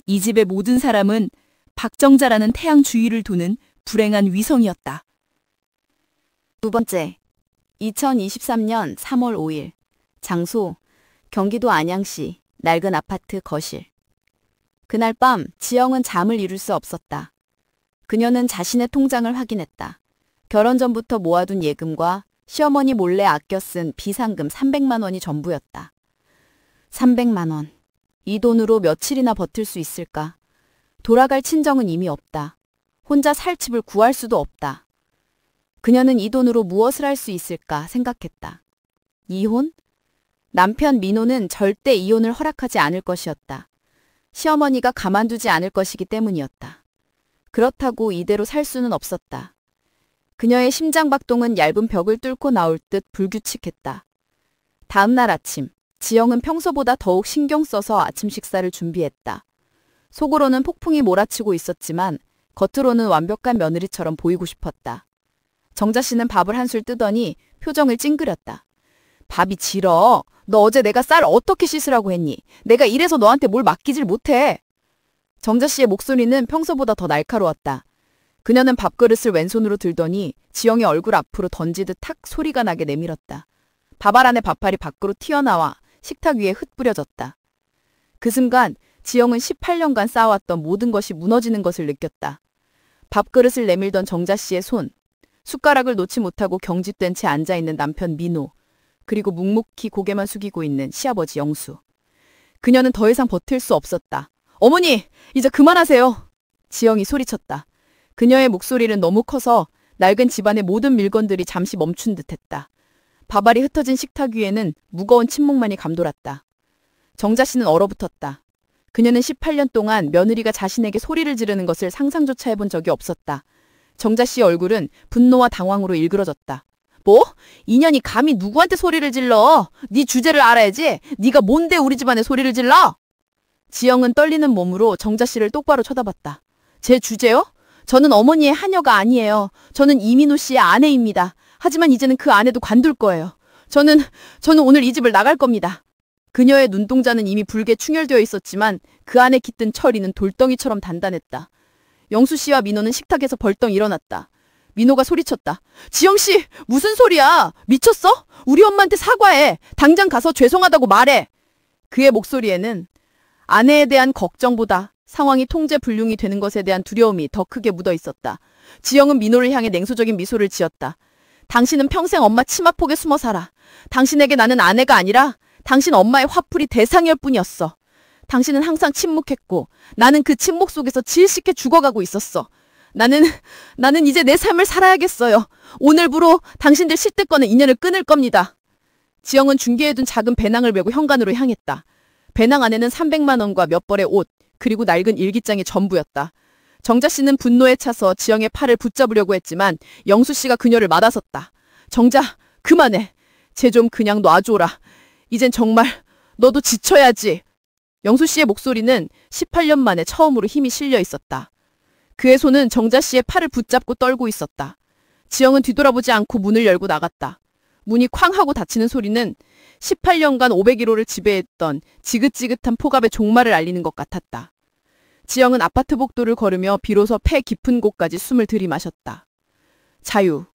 이 집의 모든 사람은 박정자라는 태양 주위를 도는 불행한 위성이었다. 두 번째, 2023년 3월 5일, 장소, 경기도 안양시 낡은 아파트 거실. 그날 밤 지영은 잠을 이룰 수 없었다. 그녀는 자신의 통장을 확인했다. 결혼 전부터 모아둔 예금과 시어머니 몰래 아껴 쓴 비상금 300만 원이 전부였다. 300만 원. 이 돈으로 며칠이나 버틸 수 있을까? 돌아갈 친정은 이미 없다. 혼자 살 집을 구할 수도 없다. 그녀는 이 돈으로 무엇을 할 수 있을까 생각했다. 이혼? 남편 민호는 절대 이혼을 허락하지 않을 것이었다. 시어머니가 가만두지 않을 것이기 때문이었다. 그렇다고 이대로 살 수는 없었다. 그녀의 심장박동은 얇은 벽을 뚫고 나올 듯 불규칙했다. 다음 날 아침, 지영은 평소보다 더욱 신경 써서 아침 식사를 준비했다. 속으로는 폭풍이 몰아치고 있었지만 겉으로는 완벽한 며느리처럼 보이고 싶었다. 정자 씨는 밥을 한술 뜨더니 표정을 찡그렸다. 밥이 질어. 너 어제 내가 쌀 어떻게 씻으라고 했니? 내가 이래서 너한테 뭘 맡기질 못해. 정자 씨의 목소리는 평소보다 더 날카로웠다. 그녀는 밥그릇을 왼손으로 들더니 지영의 얼굴 앞으로 던지듯 탁 소리가 나게 내밀었다. 밥알 안에 밥알이 밖으로 튀어나와 식탁 위에 흩뿌려졌다. 그 순간 지영은 18년간 쌓아왔던 모든 것이 무너지는 것을 느꼈다. 밥그릇을 내밀던 정자 씨의 손, 숟가락을 놓지 못하고 경직된 채 앉아있는 남편 민호, 그리고 묵묵히 고개만 숙이고 있는 시아버지 영수. 그녀는 더 이상 버틸 수 없었다. 어머니, 이제 그만하세요. 지영이 소리쳤다. 그녀의 목소리는 너무 커서 낡은 집안의 모든 물건들이 잠시 멈춘 듯했다. 밥알이 흩어진 식탁 위에는 무거운 침묵만이 감돌았다. 정자 씨는 얼어붙었다. 그녀는 18년 동안 며느리가 자신에게 소리를 지르는 것을 상상조차 해본 적이 없었다. 정자 씨의 얼굴은 분노와 당황으로 일그러졌다. 뭐? 인연이 감히 누구한테 소리를 질러? 네 주제를 알아야지. 네가 뭔데 우리 집안에 소리를 질러? 지영은 떨리는 몸으로 정자 씨를 똑바로 쳐다봤다. 제 주제요? 저는 어머니의 하녀가 아니에요. 저는 이민호 씨의 아내입니다. 하지만 이제는 그 아내도 관둘 거예요. 저는 오늘 이 집을 나갈 겁니다. 그녀의 눈동자는 이미 붉게 충혈되어 있었지만 그 안에 깃든 철이는 돌덩이처럼 단단했다. 영수 씨와 민호는 식탁에서 벌떡 일어났다. 민호가 소리쳤다. 지영 씨, 무슨 소리야? 미쳤어? 우리 엄마한테 사과해. 당장 가서 죄송하다고 말해. 그의 목소리에는 아내에 대한 걱정보다 상황이 통제불능이 되는 것에 대한 두려움이 더 크게 묻어 있었다. 지영은 민호를 향해 냉소적인 미소를 지었다. 당신은 평생 엄마 치마폭에 숨어 살아. 당신에게 나는 아내가 아니라 당신 엄마의 화풀이 대상일 뿐이었어. 당신은 항상 침묵했고 나는 그 침묵 속에서 질식해 죽어가고 있었어. 나는 이제 내 삶을 살아야겠어요. 오늘부로 당신들 시댁과는 인연을 끊을 겁니다. 지영은 중개해둔 작은 배낭을 메고 현관으로 향했다. 배낭 안에는 300만 원과 몇 벌의 옷, 그리고 낡은 일기장이 전부였다. 정자 씨는 분노에 차서 지영의 팔을 붙잡으려고 했지만 영수 씨가 그녀를 맞아섰다. 정자, 그만해. 쟤 좀 그냥 놔줘라. 이젠 정말 너도 지쳐야지. 영수 씨의 목소리는 18년 만에 처음으로 힘이 실려 있었다. 그의 손은 정자 씨의 팔을 붙잡고 떨고 있었다. 지영은 뒤돌아보지 않고 문을 열고 나갔다. 문이 쾅 하고 닫히는 소리는 18년간 501호를 지배했던 지긋지긋한 폭압의 종말을 알리는 것 같았다. 지영은 아파트 복도를 걸으며 비로소 폐 깊은 곳까지 숨을 들이마셨다. 자유.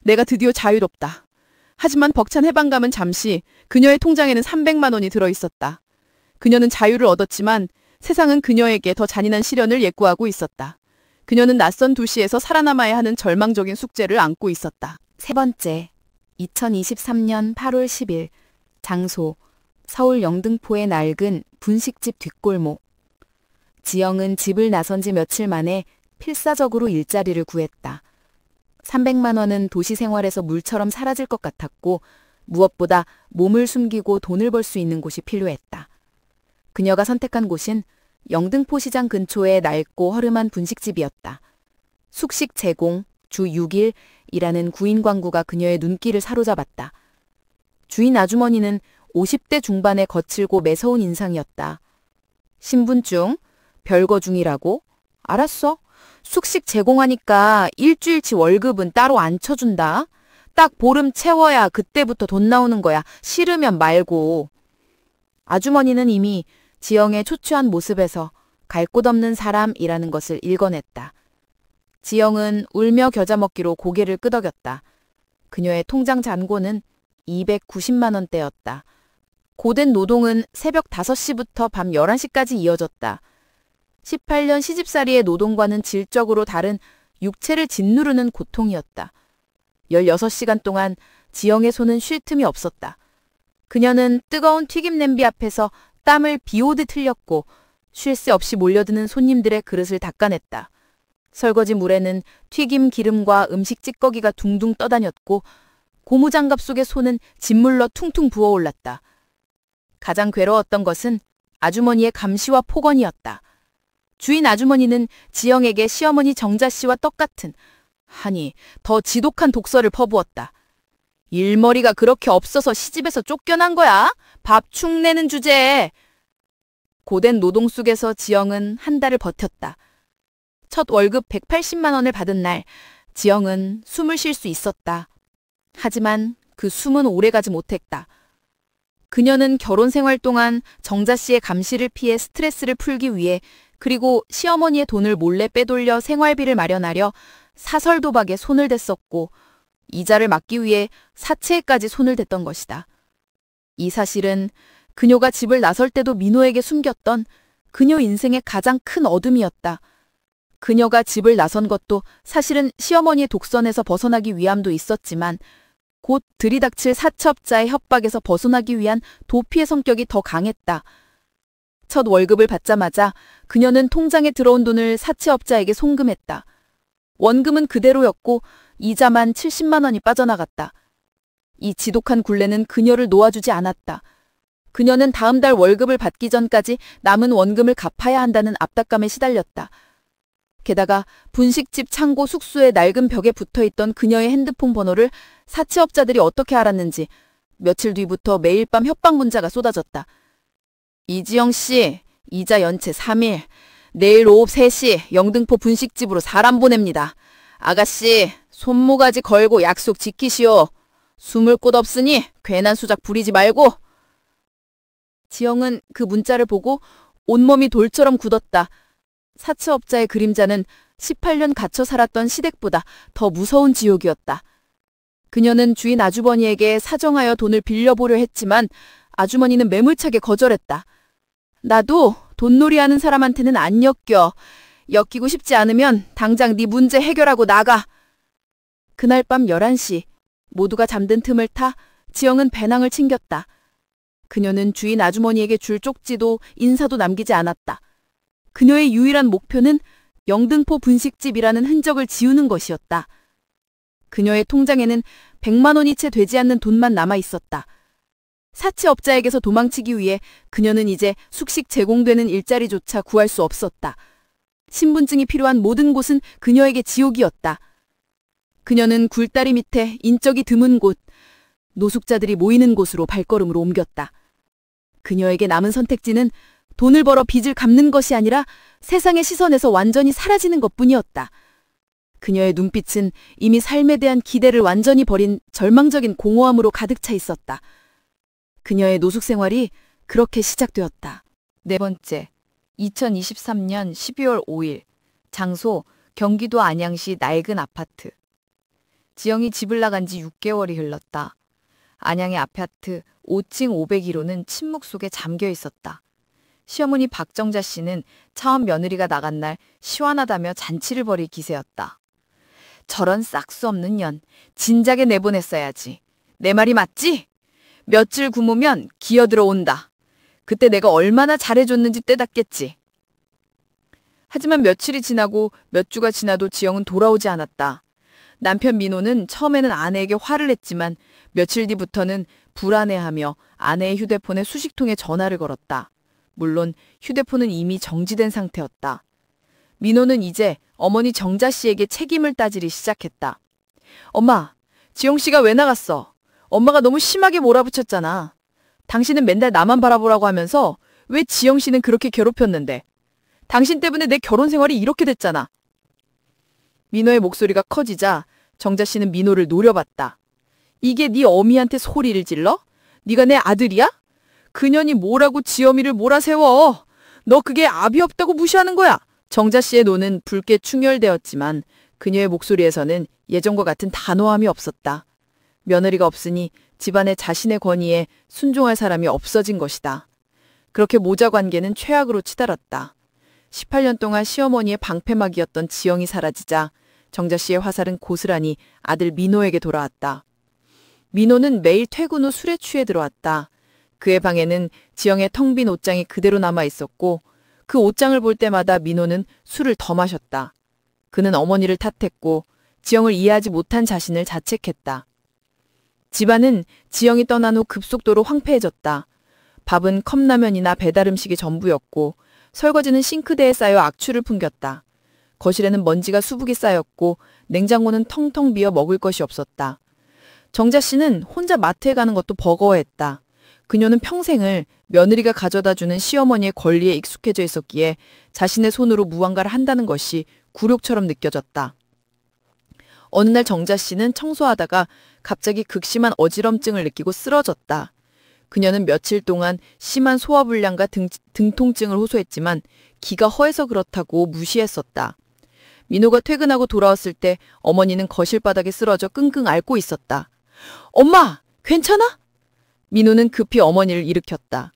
내가 드디어 자유롭다. 하지만 벅찬 해방감은 잠시 그녀의 통장에는 300만 원이 들어있었다. 그녀는 자유를 얻었지만 세상은 그녀에게 더 잔인한 시련을 예고하고 있었다. 그녀는 낯선 도시에서 살아남아야 하는 절망적인 숙제를 안고 있었다. 세 번째, 2023년 8월 10일, 장소, 서울 영등포의 낡은 분식집 뒷골목. 지영은 집을 나선 지 며칠 만에 필사적으로 일자리를 구했다. 300만 원은 도시 생활에서 물처럼 사라질 것 같았고 무엇보다 몸을 숨기고 돈을 벌 수 있는 곳이 필요했다. 그녀가 선택한 곳은 영등포시장 근처의 낡고 허름한 분식집이었다. 숙식 제공, 주 6일이라는 구인 광고가 그녀의 눈길을 사로잡았다. 주인 아주머니는 50대 중반의 거칠고 매서운 인상이었다. 신분증? 별거 중이라고? 알았어. 숙식 제공하니까 일주일치 월급은 따로 안 쳐준다. 딱 보름 채워야 그때부터 돈 나오는 거야. 싫으면 말고. 아주머니는 이미 지영의 초췌한 모습에서 갈 곳 없는 사람이라는 것을 읽어냈다. 지영은 울며 겨자 먹기로 고개를 끄덕였다. 그녀의 통장 잔고는 290만 원대였다. 고된 노동은 새벽 5시부터 밤 11시까지 이어졌다. 18년 시집살이의 노동과는 질적으로 다른 육체를 짓누르는 고통이었다. 16시간 동안 지영의 손은 쉴 틈이 없었다. 그녀는 뜨거운 튀김 냄비 앞에서 땀을 비오듯 흘렸고 쉴 새 없이 몰려드는 손님들의 그릇을 닦아냈다. 설거지 물에는 튀김 기름과 음식 찌꺼기가 둥둥 떠다녔고 고무장갑 속의 손은 진물로 퉁퉁 부어올랐다. 가장 괴로웠던 것은 아주머니의 감시와 폭언이었다. 주인 아주머니는 지영에게 시어머니 정자 씨와 똑같은, 아니 더 지독한 독설을 퍼부었다. 일머리가 그렇게 없어서 시집에서 쫓겨난 거야? 밥 축내는 주제에. 고된 노동 속에서 지영은 한 달을 버텼다. 첫 월급 180만 원을 받은 날, 지영은 숨을 쉴 수 있었다. 하지만 그 숨은 오래가지 못했다. 그녀는 결혼 생활 동안 정자 씨의 감시를 피해 스트레스를 풀기 위해 그리고 시어머니의 돈을 몰래 빼돌려 생활비를 마련하려 사설 도박에 손을 댔었고 이자를 막기 위해 사채에까지 손을 댔던 것이다. 이 사실은 그녀가 집을 나설 때도 민호에게 숨겼던 그녀 인생의 가장 큰 어둠이었다. 그녀가 집을 나선 것도 사실은 시어머니의 독선에서 벗어나기 위함도 있었지만 곧 들이닥칠 사채업자의 협박에서 벗어나기 위한 도피의 성격이 더 강했다. 첫 월급을 받자마자 그녀는 통장에 들어온 돈을 사채업자에게 송금했다. 원금은 그대로였고 이자만 70만 원이 빠져나갔다. 이 지독한 굴레는 그녀를 놓아주지 않았다. 그녀는 다음 달 월급을 받기 전까지 남은 원금을 갚아야 한다는 압박감에 시달렸다. 게다가 분식집 창고 숙소의 낡은 벽에 붙어있던 그녀의 핸드폰 번호를 사채업자들이 어떻게 알았는지 며칠 뒤부터 매일 밤 협박 문자가 쏟아졌다. 이지영 씨, 이자 연체 3일, 내일 오후 3시 영등포 분식집으로 사람 보냅니다. 아가씨, 손모가지 걸고 약속 지키시오. 숨을 곳 없으니 괜한 수작 부리지 말고. 지영은 그 문자를 보고 온몸이 돌처럼 굳었다. 사채업자의 그림자는 18년 갇혀 살았던 시댁보다 더 무서운 지옥이었다. 그녀는 주인 아주머니에게 사정하여 돈을 빌려보려 했지만 아주머니는 매몰차게 거절했다. 나도 돈놀이하는 사람한테는 안 엮여. 엮이고 싶지 않으면 당장 네 문제 해결하고 나가. 그날 밤 11시 모두가 잠든 틈을 타 지영은 배낭을 챙겼다. 그녀는 주인 아주머니에게 줄 쪽지도 인사도 남기지 않았다. 그녀의 유일한 목표는 영등포 분식집이라는 흔적을 지우는 것이었다. 그녀의 통장에는 100만 원이 채 되지 않는 돈만 남아 있었다. 사채업자에게서 도망치기 위해 그녀는 이제 숙식 제공되는 일자리조차 구할 수 없었다. 신분증이 필요한 모든 곳은 그녀에게 지옥이었다. 그녀는 굴다리 밑에 인적이 드문 곳, 노숙자들이 모이는 곳으로 발걸음을 옮겼다. 그녀에게 남은 선택지는 돈을 벌어 빚을 갚는 것이 아니라 세상의 시선에서 완전히 사라지는 것뿐이었다. 그녀의 눈빛은 이미 삶에 대한 기대를 완전히 버린 절망적인 공허함으로 가득 차 있었다. 그녀의 노숙 생활이 그렇게 시작되었다. 네 번째, 2023년 12월 5일, 장소 경기도 안양시 낡은 아파트. 지영이 집을 나간 지 6개월이 흘렀다. 안양의 아파트 5층 501호는 침묵 속에 잠겨 있었다. 시어머니 박정자 씨는 처음 며느리가 나간 날 시원하다며 잔치를 벌일 기세였다. 저런 싹수 없는 년, 진작에 내보냈어야지. 내 말이 맞지? 며칠 굶으면 기어들어 온다. 그때 내가 얼마나 잘해줬는지 떼닫겠지. 하지만 며칠이 지나고 몇 주가 지나도 지영은 돌아오지 않았다. 남편 민호는 처음에는 아내에게 화를 냈지만 며칠 뒤부터는 불안해하며 아내의 휴대폰에 수십 통의 전화를 걸었다. 물론 휴대폰은 이미 정지된 상태였다. 민호는 이제 어머니 정자 씨에게 책임을 따지기 시작했다. 엄마, 지영 씨가 왜 나갔어? 엄마가 너무 심하게 몰아붙였잖아. 당신은 맨날 나만 바라보라고 하면서 왜 지영 씨는 그렇게 괴롭혔는데? 당신 때문에 내 결혼 생활이 이렇게 됐잖아. 민호의 목소리가 커지자 정자 씨는 민호를 노려봤다. 이게 네 어미한테 소리를 질러? 네가 내 아들이야? 그년이 뭐라고 지영이를 몰아세워? 너 그게 압이 없다고 무시하는 거야. 정자 씨의 노는 붉게 충혈되었지만 그녀의 목소리에서는 예전과 같은 단호함이 없었다. 며느리가 없으니 집안에 자신의 권위에 순종할 사람이 없어진 것이다. 그렇게 모자 관계는 최악으로 치달았다. 18년 동안 시어머니의 방패막이었던 지영이 사라지자 정자 씨의 화살은 고스란히 아들 민호에게 돌아왔다. 민호는 매일 퇴근 후 술에 취해 들어왔다. 그의 방에는 지영의 텅 빈 옷장이 그대로 남아 있었고 그 옷장을 볼 때마다 민호는 술을 더 마셨다. 그는 어머니를 탓했고 지영을 이해하지 못한 자신을 자책했다. 집안은 지영이 떠난 후 급속도로 황폐해졌다. 밥은 컵라면이나 배달음식이 전부였고 설거지는 싱크대에 쌓여 악취를 풍겼다. 거실에는 먼지가 수북이 쌓였고 냉장고는 텅텅 비어 먹을 것이 없었다. 정자 씨는 혼자 마트에 가는 것도 버거워했다. 그녀는 평생을 며느리가 가져다주는 시어머니의 권리에 익숙해져 있었기에 자신의 손으로 무언가를 한다는 것이 굴욕처럼 느껴졌다. 어느 날 정자 씨는 청소하다가 갑자기 극심한 어지럼증을 느끼고 쓰러졌다. 그녀는 며칠 동안 심한 소화불량과 등통증을 호소했지만 기가 허해서 그렇다고 무시했었다. 민호가 퇴근하고 돌아왔을 때 어머니는 거실 바닥에 쓰러져 끙끙 앓고 있었다. 엄마, 괜찮아? 민호는 급히 어머니를 일으켰다.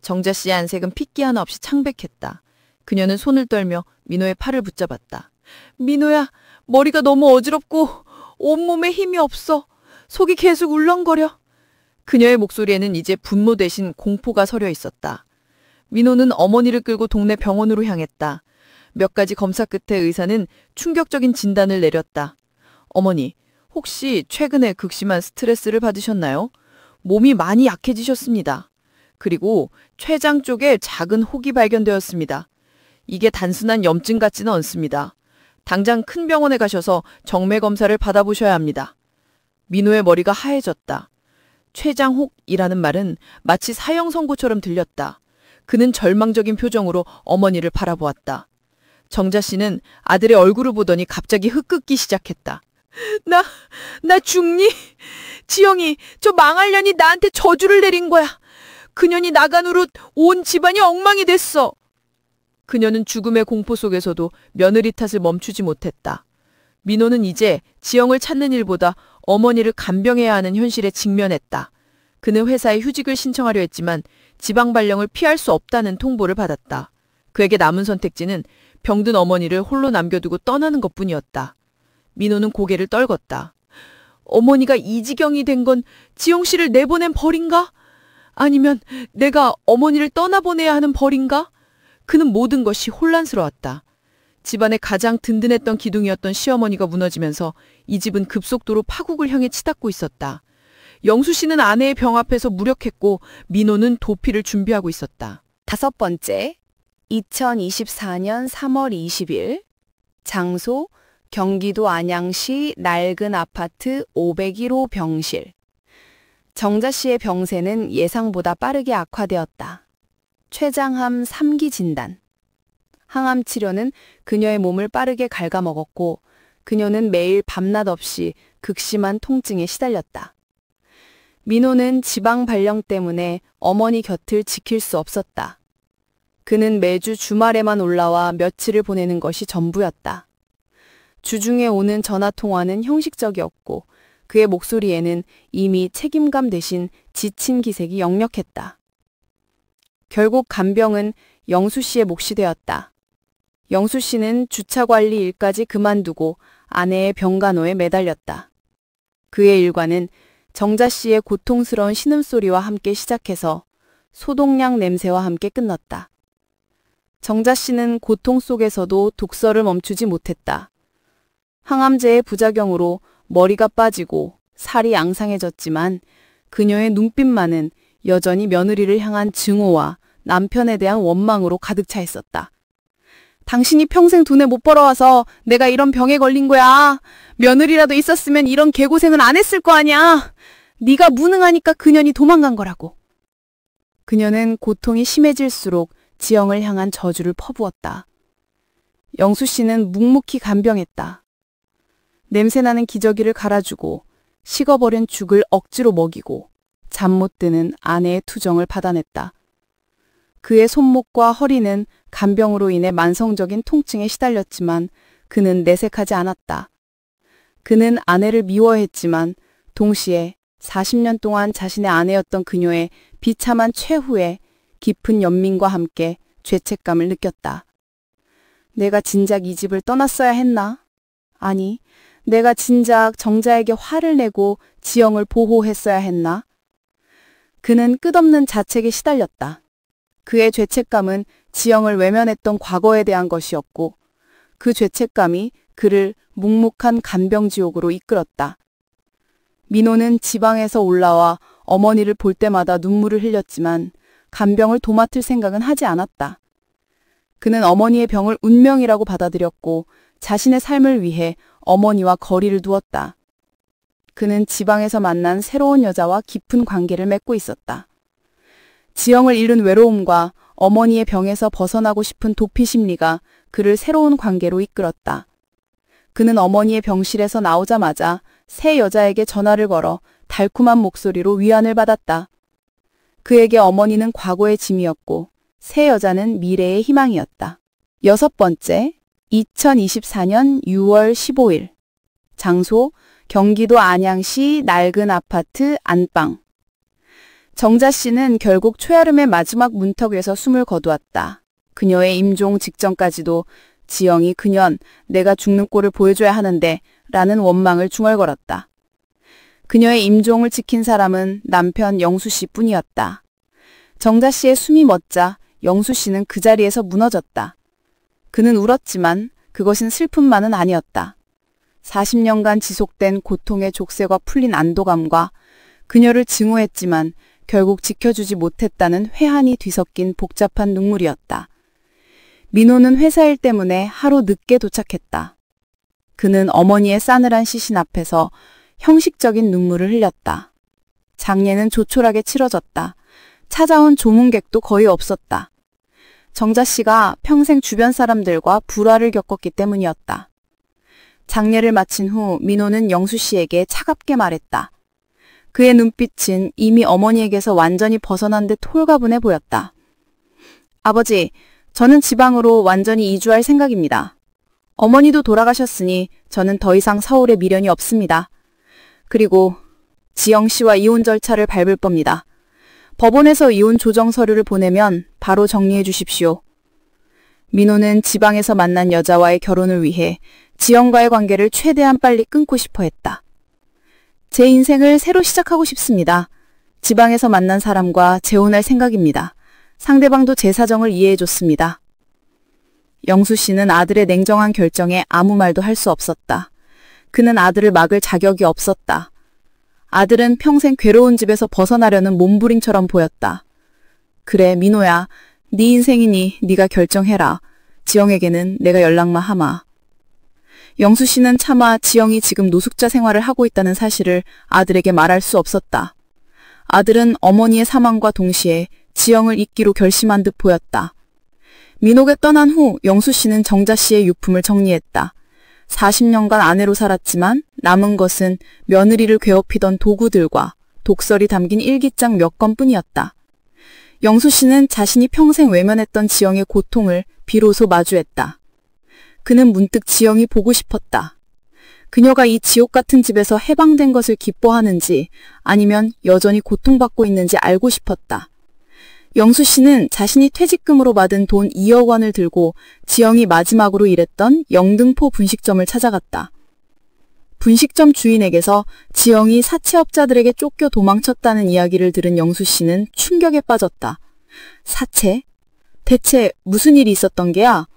정자 씨의 안색은 핏기 하나 없이 창백했다. 그녀는 손을 떨며 민호의 팔을 붙잡았다. 민호야, 머리가 너무 어지럽고 온몸에 힘이 없어. 속이 계속 울렁거려. 그녀의 목소리에는 이제 분노 대신 공포가 서려 있었다. 민호는 어머니를 끌고 동네 병원으로 향했다. 몇 가지 검사 끝에 의사는 충격적인 진단을 내렸다. 어머니, 혹시 최근에 극심한 스트레스를 받으셨나요? 몸이 많이 약해지셨습니다. 그리고 췌장 쪽에 작은 혹이 발견되었습니다. 이게 단순한 염증 같지는 않습니다. 당장 큰 병원에 가셔서 정맥 검사를 받아보셔야 합니다. 민호의 머리가 하얘졌다. 췌장혹이라는 말은 마치 사형 선고처럼 들렸다. 그는 절망적인 표정으로 어머니를 바라보았다. 정자 씨는 아들의 얼굴을 보더니 갑자기 흑흑기 시작했다. 나 죽니? 지영이 저 망할년이 나한테 저주를 내린 거야. 그년이 나간 후로 온 집안이 엉망이 됐어. 그녀는 죽음의 공포 속에서도 며느리 탓을 멈추지 못했다. 민호는 이제 지영을 찾는 일보다 어머니를 간병해야 하는 현실에 직면했다. 그는 회사에 휴직을 신청하려 했지만 지방 발령을 피할 수 없다는 통보를 받았다. 그에게 남은 선택지는 병든 어머니를 홀로 남겨두고 떠나는 것뿐이었다. 민호는 고개를 떨궜다. 어머니가 이 지경이 된 건 지영 씨를 내보낸 벌인가? 아니면 내가 어머니를 떠나보내야 하는 벌인가? 그는 모든 것이 혼란스러웠다. 집안의 가장 든든했던 기둥이었던 시어머니가 무너지면서 이 집은 급속도로 파국을 향해 치닫고 있었다. 영수 씨는 아내의 병 앞에서 무력했고 민호는 도피를 준비하고 있었다. 5번째, 2024년 3월 20일, 장소 경기도 안양시 낡은 아파트 501호 병실. 정자 씨의 병세는 예상보다 빠르게 악화되었다. 췌장암 3기 진단. 항암 치료는 그녀의 몸을 빠르게 갉아먹었고 그녀는 매일 밤낮 없이 극심한 통증에 시달렸다. 민호는 지방 발령 때문에 어머니 곁을 지킬 수 없었다. 그는 매주 주말에만 올라와 며칠을 보내는 것이 전부였다. 주중에 오는 전화통화는 형식적이었고 그의 목소리에는 이미 책임감 대신 지친 기색이 역력했다. 결국 간병은 영수 씨의 몫이 되었다. 영수 씨는 주차관리 일까지 그만두고 아내의 병간호에 매달렸다. 그의 일과는 정자 씨의 고통스러운 신음소리와 함께 시작해서 소독약 냄새와 함께 끝났다. 정자 씨는 고통 속에서도 독서를 멈추지 못했다. 항암제의 부작용으로 머리가 빠지고 살이 앙상해졌지만 그녀의 눈빛만은 여전히 며느리를 향한 증오와 남편에 대한 원망으로 가득 차 있었다. 당신이 평생 돈을 못 벌어와서 내가 이런 병에 걸린 거야. 며느리라도 있었으면 이런 개고생은 안 했을 거 아니야. 네가 무능하니까 그년이 도망간 거라고. 그녀는 고통이 심해질수록 지영을 향한 저주를 퍼부었다. 영수 씨는 묵묵히 간병했다. 냄새나는 기저귀를 갈아주고 식어버린 죽을 억지로 먹이고 잠 못 드는 아내의 투정을 받아냈다. 그의 손목과 허리는 간병으로 인해 만성적인 통증에 시달렸지만 그는 내색하지 않았다. 그는 아내를 미워했지만 동시에 40년 동안 자신의 아내였던 그녀의 비참한 최후에 깊은 연민과 함께 죄책감을 느꼈다. 내가 진작 이 집을 떠났어야 했나? 아니, 내가 진작 정자에게 화를 내고 지영을 보호했어야 했나? 그는 끝없는 자책에 시달렸다. 그의 죄책감은 지영을 외면했던 과거에 대한 것이었고 그 죄책감이 그를 묵묵한 간병지옥으로 이끌었다. 민호는 지방에서 올라와 어머니를 볼 때마다 눈물을 흘렸지만 간병을 도맡을 생각은 하지 않았다. 그는 어머니의 병을 운명이라고 받아들였고 자신의 삶을 위해 어머니와 거리를 두었다. 그는 지방에서 만난 새로운 여자와 깊은 관계를 맺고 있었다. 지영을 잃은 외로움과 어머니의 병에서 벗어나고 싶은 도피 심리가 그를 새로운 관계로 이끌었다. 그는 어머니의 병실에서 나오자마자 새 여자에게 전화를 걸어 달콤한 목소리로 위안을 받았다. 그에게 어머니는 과거의 짐이었고 새 여자는 미래의 희망이었다. 6번째, 2024년 6월 15일. 장소, 경기도 안양시 낡은 아파트 안방. 정자 씨는 결국 초여름의 마지막 문턱에서 숨을 거두었다. 그녀의 임종 직전까지도 지영이 그년 내가 죽는 꼴을 보여줘야 하는데 라는 원망을 중얼거렸다. 그녀의 임종을 지킨 사람은 남편 영수 씨뿐이었다. 정자 씨의 숨이 멎자 영수 씨는 그 자리에서 무너졌다. 그는 울었지만 그것은 슬픔만은 아니었다. 40년간 지속된 고통의 족쇄가 풀린 안도감과 그녀를 증오했지만 결국 지켜주지 못했다는 회한이 뒤섞인 복잡한 눈물이었다. 민호는 회사 일 때문에 하루 늦게 도착했다. 그는 어머니의 싸늘한 시신 앞에서 형식적인 눈물을 흘렸다. 장례는 조촐하게 치러졌다. 찾아온 조문객도 거의 없었다. 정자 씨가 평생 주변 사람들과 불화를 겪었기 때문이었다. 장례를 마친 후 민호는 영수 씨에게 차갑게 말했다. 그의 눈빛은 이미 어머니에게서 완전히 벗어난 듯 홀가분해 보였다. 아버지, 저는 지방으로 완전히 이주할 생각입니다. 어머니도 돌아가셨으니 저는 더 이상 서울에 미련이 없습니다. 그리고 지영 씨와 이혼 절차를 밟을 겁니다. 법원에서 이혼 조정 서류를 보내면 바로 정리해 주십시오. 민호는 지방에서 만난 여자와의 결혼을 위해 지영과의 관계를 최대한 빨리 끊고 싶어 했다. 제 인생을 새로 시작하고 싶습니다. 지방에서 만난 사람과 재혼할 생각입니다. 상대방도 제 사정을 이해해줬습니다. 영수 씨는 아들의 냉정한 결정에 아무 말도 할 수 없었다. 그는 아들을 막을 자격이 없었다. 아들은 평생 괴로운 집에서 벗어나려는 몸부림처럼 보였다. 그래, 민호야. 네 인생이니 네가 결정해라. 지영에게는 내가 연락만 하마. 영수 씨는 차마 지영이 지금 노숙자 생활을 하고 있다는 사실을 아들에게 말할 수 없었다. 아들은 어머니의 사망과 동시에 지영을 잇기로 결심한 듯 보였다. 민호가 떠난 후 영수 씨는 정자 씨의 유품을 정리했다. 40년간 아내로 살았지만 남은 것은 며느리를 괴롭히던 도구들과 독설이 담긴 일기장 몇 건뿐이었다. 영수 씨는 자신이 평생 외면했던 지영의 고통을 비로소 마주했다. 그는 문득 지영이 보고 싶었다. 그녀가 이 지옥 같은 집에서 해방된 것을 기뻐하는지 아니면 여전히 고통받고 있는지 알고 싶었다. 영수 씨는 자신이 퇴직금으로 받은 돈 2억 원을 들고 지영이 마지막으로 일했던 영등포 분식점을 찾아갔다. 분식점 주인에게서 지영이 사채업자들에게 쫓겨 도망쳤다는 이야기를 들은 영수 씨는 충격에 빠졌다. 사채? 대체 무슨 일이 있었던 게야?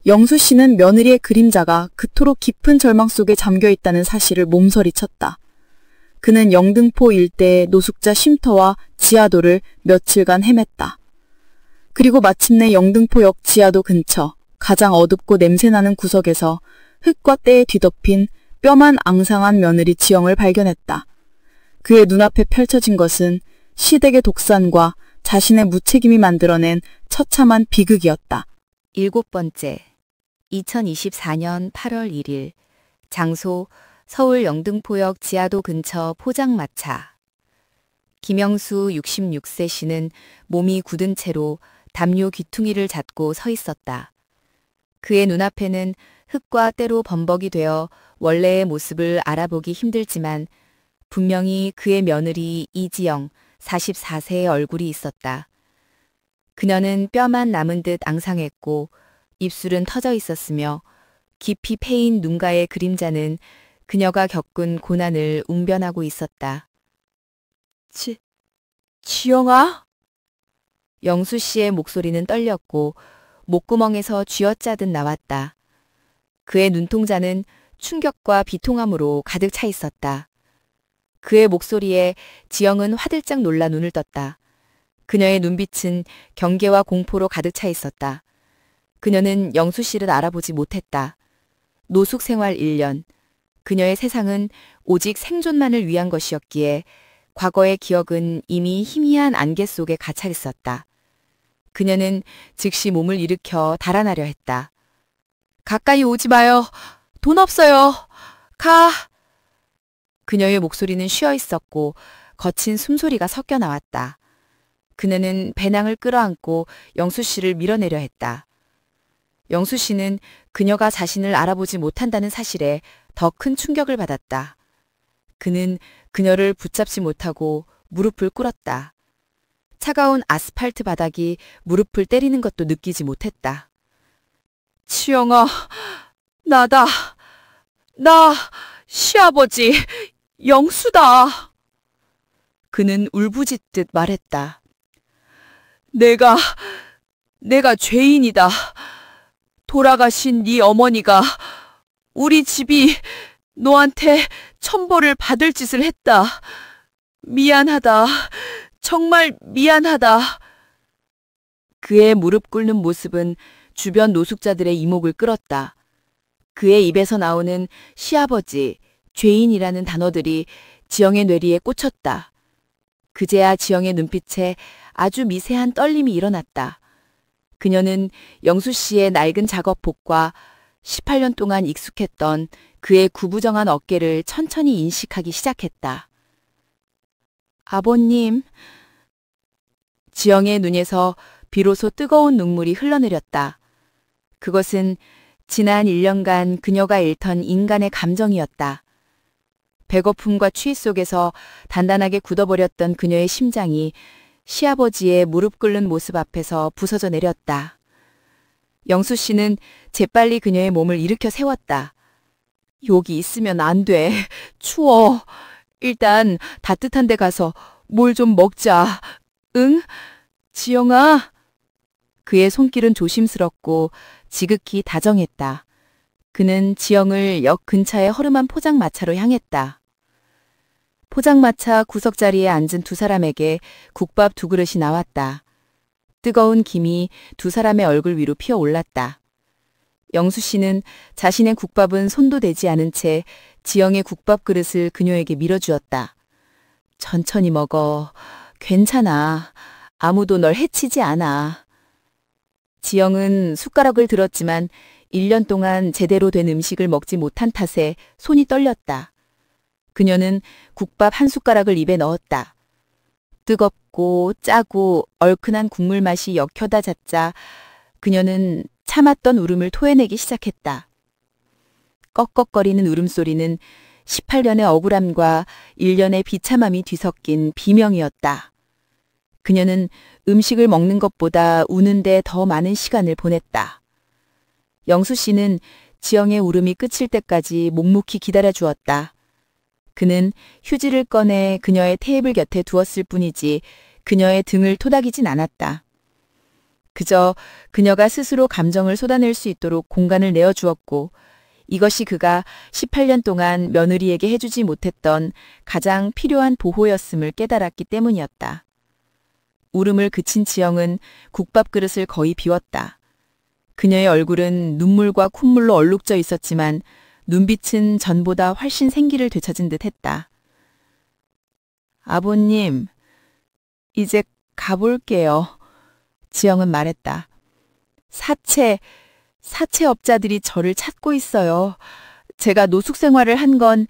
영수 씨는 며느리의 그림자가 그토록 깊은 절망 속에 잠겨 있다는 사실을 몸서리쳤다. 그는 영등포 일대의 노숙자 쉼터와 지하도를 며칠간 헤맸다. 그리고 마침내 영등포역 지하도 근처 가장 어둡고 냄새나는 구석에서 흙과 때에 뒤덮인 뼈만 앙상한 며느리 지영을 발견했다. 그의 눈앞에 펼쳐진 것은 시댁의 독산과 자신의 무책임이 만들어낸 처참한 비극이었다. 7번째, 2024년 8월 1일, 장소 서울 영등포역 지하도 근처 포장마차. 김영수 66세 씨는 몸이 굳은 채로 담요 귀퉁이를 잡고 서 있었다. 그의 눈앞에는 흙과 때로 범벅이 되어 원래의 모습을 알아보기 힘들지만 분명히 그의 며느리 이지영 44세의 얼굴이 있었다. 그녀는 뼈만 남은 듯 앙상했고 입술은 터져 있었으며 깊이 패인 눈가의 그림자는 그녀가 겪은 고난을 웅변하고 있었다. 지영아? 영수 씨의 목소리는 떨렸고 목구멍에서 쥐어짜듯 나왔다. 그의 눈동자는 충격과 비통함으로 가득 차 있었다. 그의 목소리에 지영은 화들짝 놀라 눈을 떴다. 그녀의 눈빛은 경계와 공포로 가득 차 있었다. 그녀는 영수 씨를 알아보지 못했다. 노숙 생활 1년. 그녀의 세상은 오직 생존만을 위한 것이었기에 과거의 기억은 이미 희미한 안개 속에 갇혀 있었다. 그녀는 즉시 몸을 일으켜 달아나려 했다. 가까이 오지 마요. 돈 없어요. 가. 그녀의 목소리는 쉬어 있었고 거친 숨소리가 섞여 나왔다. 그녀는 배낭을 끌어안고 영수 씨를 밀어내려 했다. 영수 씨는 그녀가 자신을 알아보지 못한다는 사실에 더 큰 충격을 받았다. 그는 그녀를 붙잡지 못하고 무릎을 꿇었다. 차가운 아스팔트 바닥이 무릎을 때리는 것도 느끼지 못했다. 지영아, 나다. 나 시아버지 영수다. 그는 울부짖듯 말했다. 내가 죄인이다. 돌아가신 네 어머니가 우리 집이 너한테 천벌을 받을 짓을 했다. 미안하다. 정말 미안하다. 그의 무릎 꿇는 모습은 주변 노숙자들의 이목을 끌었다. 그의 입에서 나오는 시아버지, 죄인이라는 단어들이 지영의 뇌리에 꽂혔다. 그제야 지영의 눈빛에 아주 미세한 떨림이 일어났다. 그녀는 영수 씨의 낡은 작업복과 18년 동안 익숙했던 그의 구부정한 어깨를 천천히 인식하기 시작했다. 아버님. 지영의 눈에서 비로소 뜨거운 눈물이 흘러내렸다. 그것은 지난 1년간 그녀가 잃던 인간의 감정이었다. 배고픔과 추위 속에서 단단하게 굳어버렸던 그녀의 심장이 시아버지의 무릎 꿇는 모습 앞에서 부서져 내렸다. 영수 씨는 재빨리 그녀의 몸을 일으켜 세웠다. 여기 있으면 안 돼. 추워. 일단 따뜻한 데 가서 뭘 좀 먹자. 응? 지영아. 그의 손길은 조심스럽고 지극히 다정했다. 그는 지영을 역 근처의 허름한 포장마차로 향했다. 포장마차 구석자리에 앉은 두 사람에게 국밥 2그릇이 나왔다. 뜨거운 김이 두 사람의 얼굴 위로 피어올랐다. 영수 씨는 자신의 국밥은 손도 대지 않은 채 지영의 국밥 그릇을 그녀에게 밀어주었다. 천천히 먹어. 괜찮아. 아무도 널 해치지 않아. 지영은 숟가락을 들었지만 1년 동안 제대로 된 음식을 먹지 못한 탓에 손이 떨렸다. 그녀는 국밥 한 숟가락을 입에 넣었다. 뜨겁고 짜고 얼큰한 국물 맛이 역혀다 잤자 그녀는 참았던 울음을 토해내기 시작했다. 꺽꺽거리는 울음소리는 18년의 억울함과 1년의 비참함이 뒤섞인 비명이었다. 그녀는 음식을 먹는 것보다 우는데 더 많은 시간을 보냈다. 영수 씨는 지영의 울음이 그칠 때까지 묵묵히 기다려 주었다. 그는 휴지를 꺼내 그녀의 테이블 곁에 두었을 뿐이지 그녀의 등을 토닥이진 않았다. 그저 그녀가 스스로 감정을 쏟아낼 수 있도록 공간을 내어주었고 이것이 그가 18년 동안 며느리에게 해주지 못했던 가장 필요한 보호였음을 깨달았기 때문이었다. 울음을 그친 지영은 국밥 그릇을 거의 비웠다. 그녀의 얼굴은 눈물과 콧물로 얼룩져 있었지만 눈빛은 전보다 훨씬 생기를 되찾은 듯 했다. 아버님, 이제 가볼게요. 지영은 말했다. 사채업자들이 저를 찾고 있어요. 제가 노숙 생활을 한 건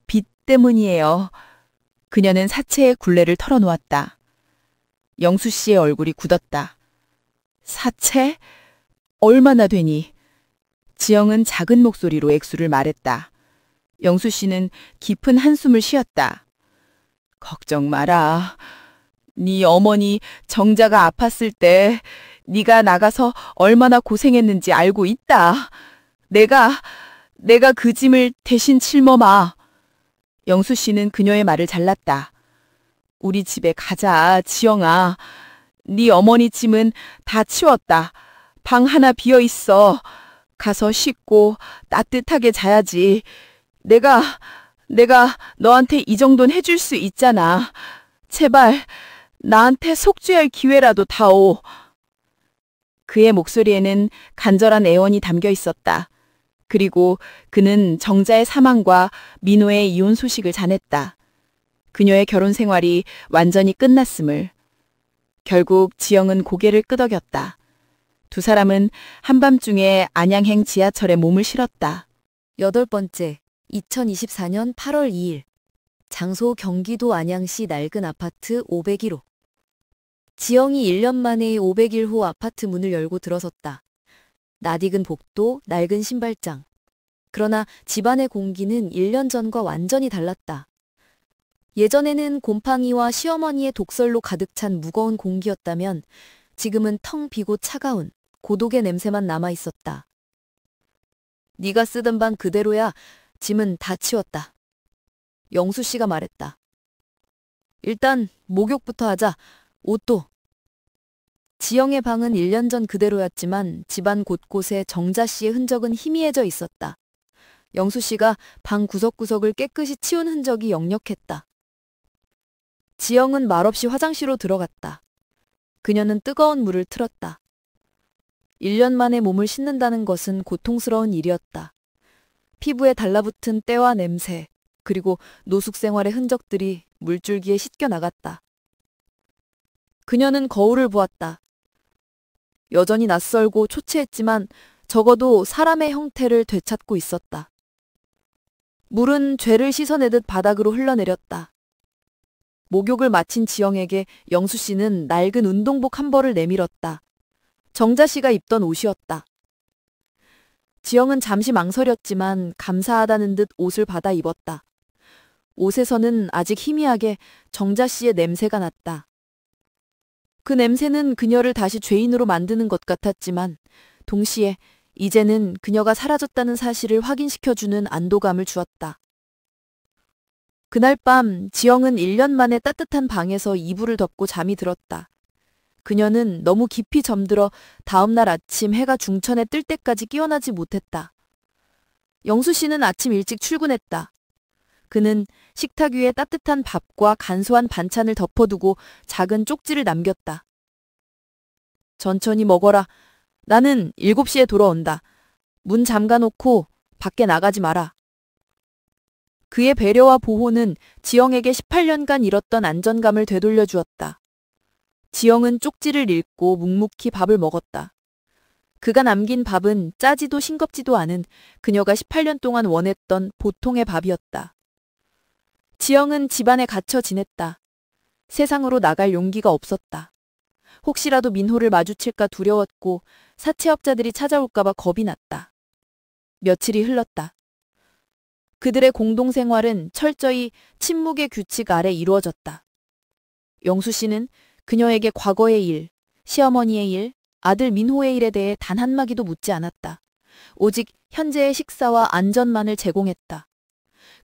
빚 때문이에요. 그녀는 사채의 굴레를 털어놓았다. 영수 씨의 얼굴이 굳었다. 사채? 얼마나 되니? 지영은 작은 목소리로 액수를 말했다. 영수 씨는 깊은 한숨을 쉬었다. 걱정 마라. 네 어머니 정자가 아팠을 때 네가 나가서 얼마나 고생했는지 알고 있다. 내가 그 짐을 대신 짊어마. 영수 씨는 그녀의 말을 잘랐다. 우리 집에 가자, 지영아. 네 어머니 짐은 다 치웠다. 방 하나 비어 있어. 가서 씻고 따뜻하게 자야지. 내가 너한테 이 정도는 해줄 수 있잖아. 제발 나한테 속죄할 기회라도 다오. 그의 목소리에는 간절한 애원이 담겨 있었다. 그리고 그는 정자의 사망과 민호의 이혼 소식을 전했다. 그녀의 결혼 생활이 완전히 끝났음을. 결국 지영은 고개를 끄덕였다. 두 사람은 한밤중에 안양행 지하철에 몸을 실었다. 8번째, 2024년 8월 2일. 장소 경기도 안양시 낡은 아파트 501호. 지영이 1년 만에 501호 아파트 문을 열고 들어섰다. 낯익은 복도, 낡은 신발장. 그러나 집안의 공기는 1년 전과 완전히 달랐다. 예전에는 곰팡이와 시어머니의 독설로 가득 찬 무거운 공기였다면 지금은 텅 비고 차가운 고독의 냄새만 남아있었다. 네가 쓰던 방 그대로야. 짐은 다 치웠다. 영수 씨가 말했다. 일단 목욕부터 하자. 옷도. 지영의 방은 1년 전 그대로였지만 집안 곳곳에 정자 씨의 흔적은 희미해져 있었다. 영수 씨가 방 구석구석을 깨끗이 치운 흔적이 역력했다. 지영은 말없이 화장실로 들어갔다. 그녀는 뜨거운 물을 틀었다. 1년 만에 몸을 씻는다는 것은 고통스러운 일이었다. 피부에 달라붙은 때와 냄새, 그리고 노숙 생활의 흔적들이 물줄기에 씻겨 나갔다. 그녀는 거울을 보았다. 여전히 낯설고 초췌했지만 적어도 사람의 형태를 되찾고 있었다. 물은 죄를 씻어내듯 바닥으로 흘러내렸다. 목욕을 마친 지영에게 영수 씨는 낡은 운동복 한 벌을 내밀었다. 정자 씨가 입던 옷이었다. 지영은 잠시 망설였지만 감사하다는 듯 옷을 받아 입었다. 옷에서는 아직 희미하게 정자 씨의 냄새가 났다. 그 냄새는 그녀를 다시 죄인으로 만드는 것 같았지만 동시에 이제는 그녀가 사라졌다는 사실을 확인시켜주는 안도감을 주었다. 그날 밤 지영은 1년 만에 따뜻한 방에서 이불을 덮고 잠이 들었다. 그녀는 너무 깊이 잠들어 다음날 아침 해가 중천에 뜰 때까지 깨어나지 못했다. 영수 씨는 아침 일찍 출근했다. 그는 식탁 위에 따뜻한 밥과 간소한 반찬을 덮어두고 작은 쪽지를 남겼다. 천천히 먹어라. 나는 7시에 돌아온다. 문 잠가놓고 밖에 나가지 마라. 그의 배려와 보호는 지영에게 18년간 잃었던 안정감을 되돌려 주었다. 지영은 쪽지를 읽고 묵묵히 밥을 먹었다. 그가 남긴 밥은 짜지도 싱겁지도 않은 그녀가 18년 동안 원했던 보통의 밥이었다. 지영은 집안에 갇혀 지냈다. 세상으로 나갈 용기가 없었다. 혹시라도 민호를 마주칠까 두려웠고 사채업자들이 찾아올까봐 겁이 났다. 며칠이 흘렀다. 그들의 공동생활은 철저히 침묵의 규칙 아래 이루어졌다. 영수 씨는 그녀에게 과거의 일, 시어머니의 일, 아들 민호의 일에 대해 단 한마디도 묻지 않았다. 오직 현재의 식사와 안전만을 제공했다.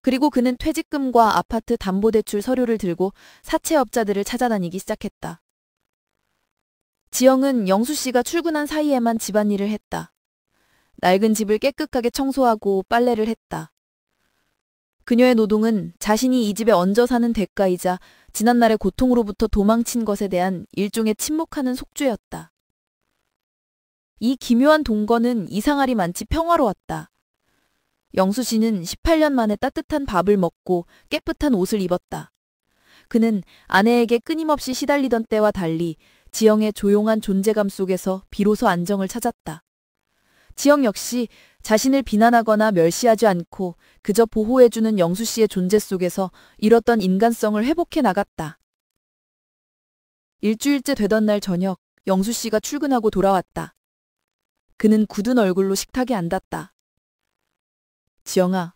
그리고 그는 퇴직금과 아파트 담보대출 서류를 들고 사채업자들을 찾아다니기 시작했다. 지영은 영수 씨가 출근한 사이에만 집안일을 했다. 낡은 집을 깨끗하게 청소하고 빨래를 했다. 그녀의 노동은 자신이 이 집에 얹어 사는 대가이자 지난날의 고통으로부터 도망친 것에 대한 일종의 침묵하는 속죄였다. 이 기묘한 동거는 이상하리만치 평화로웠다. 영수 씨는 18년 만에 따뜻한 밥을 먹고 깨끗한 옷을 입었다. 그는 아내에게 끊임없이 시달리던 때와 달리 지영의 조용한 존재감 속에서 비로소 안정을 찾았다. 지영 역시 자신을 비난하거나 멸시하지 않고 그저 보호해주는 영수 씨의 존재 속에서 잃었던 인간성을 회복해 나갔다. 일주일째 되던 날 저녁, 영수 씨가 출근하고 돌아왔다. 그는 굳은 얼굴로 식탁에 앉았다. 지영아,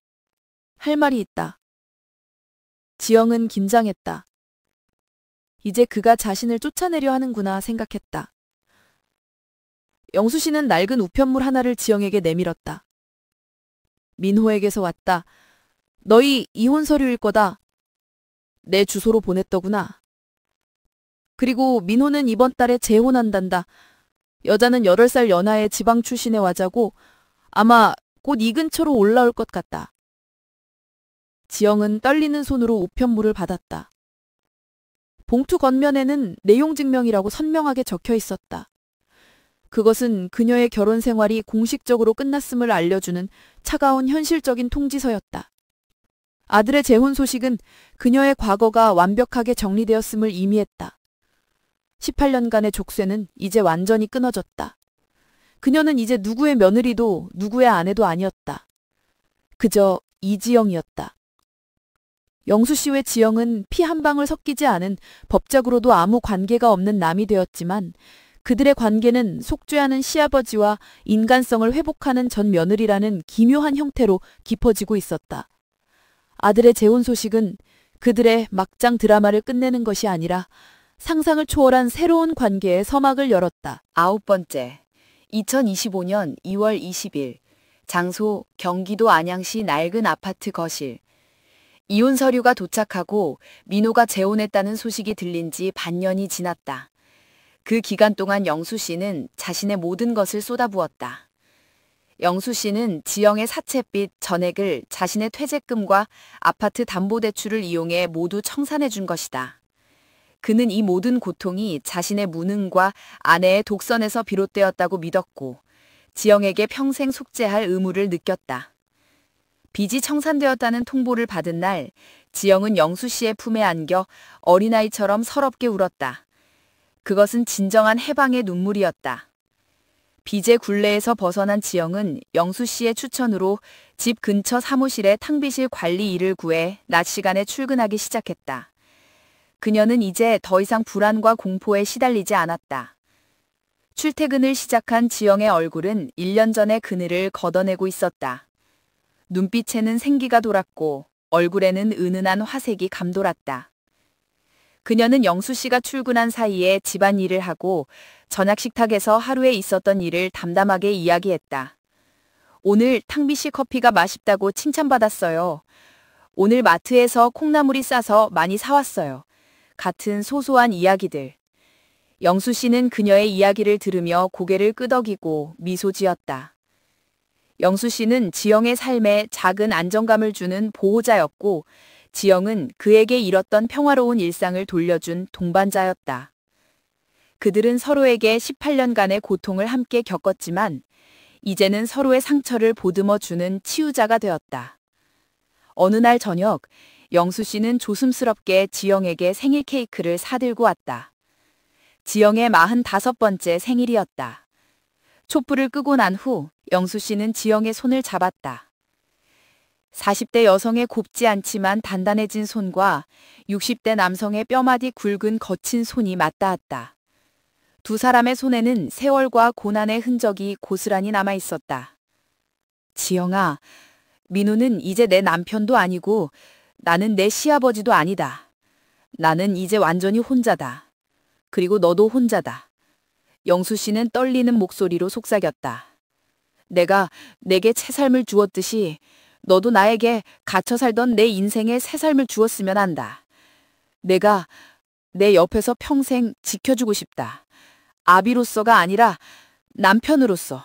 할 말이 있다. 지영은 긴장했다. 이제 그가 자신을 쫓아내려 하는구나 생각했다. 영수 씨는 낡은 우편물 하나를 지영에게 내밀었다. 민호에게서 왔다. 너희 이혼 서류일 거다. 내 주소로 보냈더구나. 그리고 민호는 이번 달에 재혼한단다. 여자는 8살 연하의 지방 출신의 와자고 아마 곧 이 근처로 올라올 것 같다. 지영은 떨리는 손으로 우편물을 받았다. 봉투 겉면에는 내용 증명이라고 선명하게 적혀 있었다. 그것은 그녀의 결혼 생활이 공식적으로 끝났음을 알려주는 차가운 현실적인 통지서였다. 아들의 재혼 소식은 그녀의 과거가 완벽하게 정리되었음을 의미했다. 18년간의 족쇄는 이제 완전히 끊어졌다. 그녀는 이제 누구의 며느리도 누구의 아내도 아니었다. 그저 이지영이었다. 영수 씨와 지영은 피 한 방울 섞이지 않은 법적으로도 아무 관계가 없는 남이 되었지만 그들의 관계는 속죄하는 시아버지와 인간성을 회복하는 전 며느리라는 기묘한 형태로 깊어지고 있었다. 아들의 재혼 소식은 그들의 막장 드라마를 끝내는 것이 아니라 상상을 초월한 새로운 관계의 서막을 열었다. 9번째, 2025년 2월 20일, 장소 경기도 안양시 낡은 아파트 거실. 이혼 서류가 도착하고 민호가 재혼했다는 소식이 들린 지 반년이 지났다. 그 기간 동안 영수 씨는 자신의 모든 것을 쏟아부었다. 영수 씨는 지영의 사채빚 전액을 자신의 퇴직금과 아파트 담보대출을 이용해 모두 청산해 준 것이다. 그는 이 모든 고통이 자신의 무능과 아내의 독선에서 비롯되었다고 믿었고 지영에게 평생 속죄할 의무를 느꼈다. 빚이 청산되었다는 통보를 받은 날 지영은 영수 씨의 품에 안겨 어린아이처럼 서럽게 울었다. 그것은 진정한 해방의 눈물이었다. 빚의 굴레에서 벗어난 지영은 영수 씨의 추천으로 집 근처 사무실에 탕비실 관리 일을 구해 낮 시간에 출근하기 시작했다. 그녀는 이제 더 이상 불안과 공포에 시달리지 않았다. 출퇴근을 시작한 지영의 얼굴은 1년 전의 그늘을 걷어내고 있었다. 눈빛에는 생기가 돌았고 얼굴에는 은은한 화색이 감돌았다. 그녀는 영수 씨가 출근한 사이에 집안일을 하고 저녁 식탁에서 하루에 있었던 일을 담담하게 이야기했다. 오늘 탕비씨 커피가 맛있다고 칭찬받았어요. 오늘 마트에서 콩나물이 싸서 많이 사왔어요. 같은 소소한 이야기들. 영수 씨는 그녀의 이야기를 들으며 고개를 끄덕이고 미소 지었다. 영수 씨는 지영의 삶에 작은 안정감을 주는 보호자였고 지영은 그에게 잃었던 평화로운 일상을 돌려준 동반자였다. 그들은 서로에게 18년간의 고통을 함께 겪었지만 이제는 서로의 상처를 보듬어주는 치유자가 되었다. 어느 날 저녁, 영수 씨는 조심스럽게 지영에게 생일 케이크를 사들고 왔다. 지영의 45번째 생일이었다. 촛불을 끄고 난 후 영수 씨는 지영의 손을 잡았다. 40대 여성의 곱지 않지만 단단해진 손과 60대 남성의 뼈마디 굵은 거친 손이 맞닿았다. 두 사람의 손에는 세월과 고난의 흔적이 고스란히 남아 있었다. 지영아, 민호는 이제 내 남편도 아니고 나는 내 시아버지도 아니다. 나는 이제 완전히 혼자다. 그리고 너도 혼자다. 영수 씨는 떨리는 목소리로 속삭였다. 내가 내게 새 삶을 주었듯이 너도 나에게 갇혀 살던 내 인생에 새 삶을 주었으면 한다. 내가 내 옆에서 평생 지켜주고 싶다. 아비로서가 아니라 남편으로서.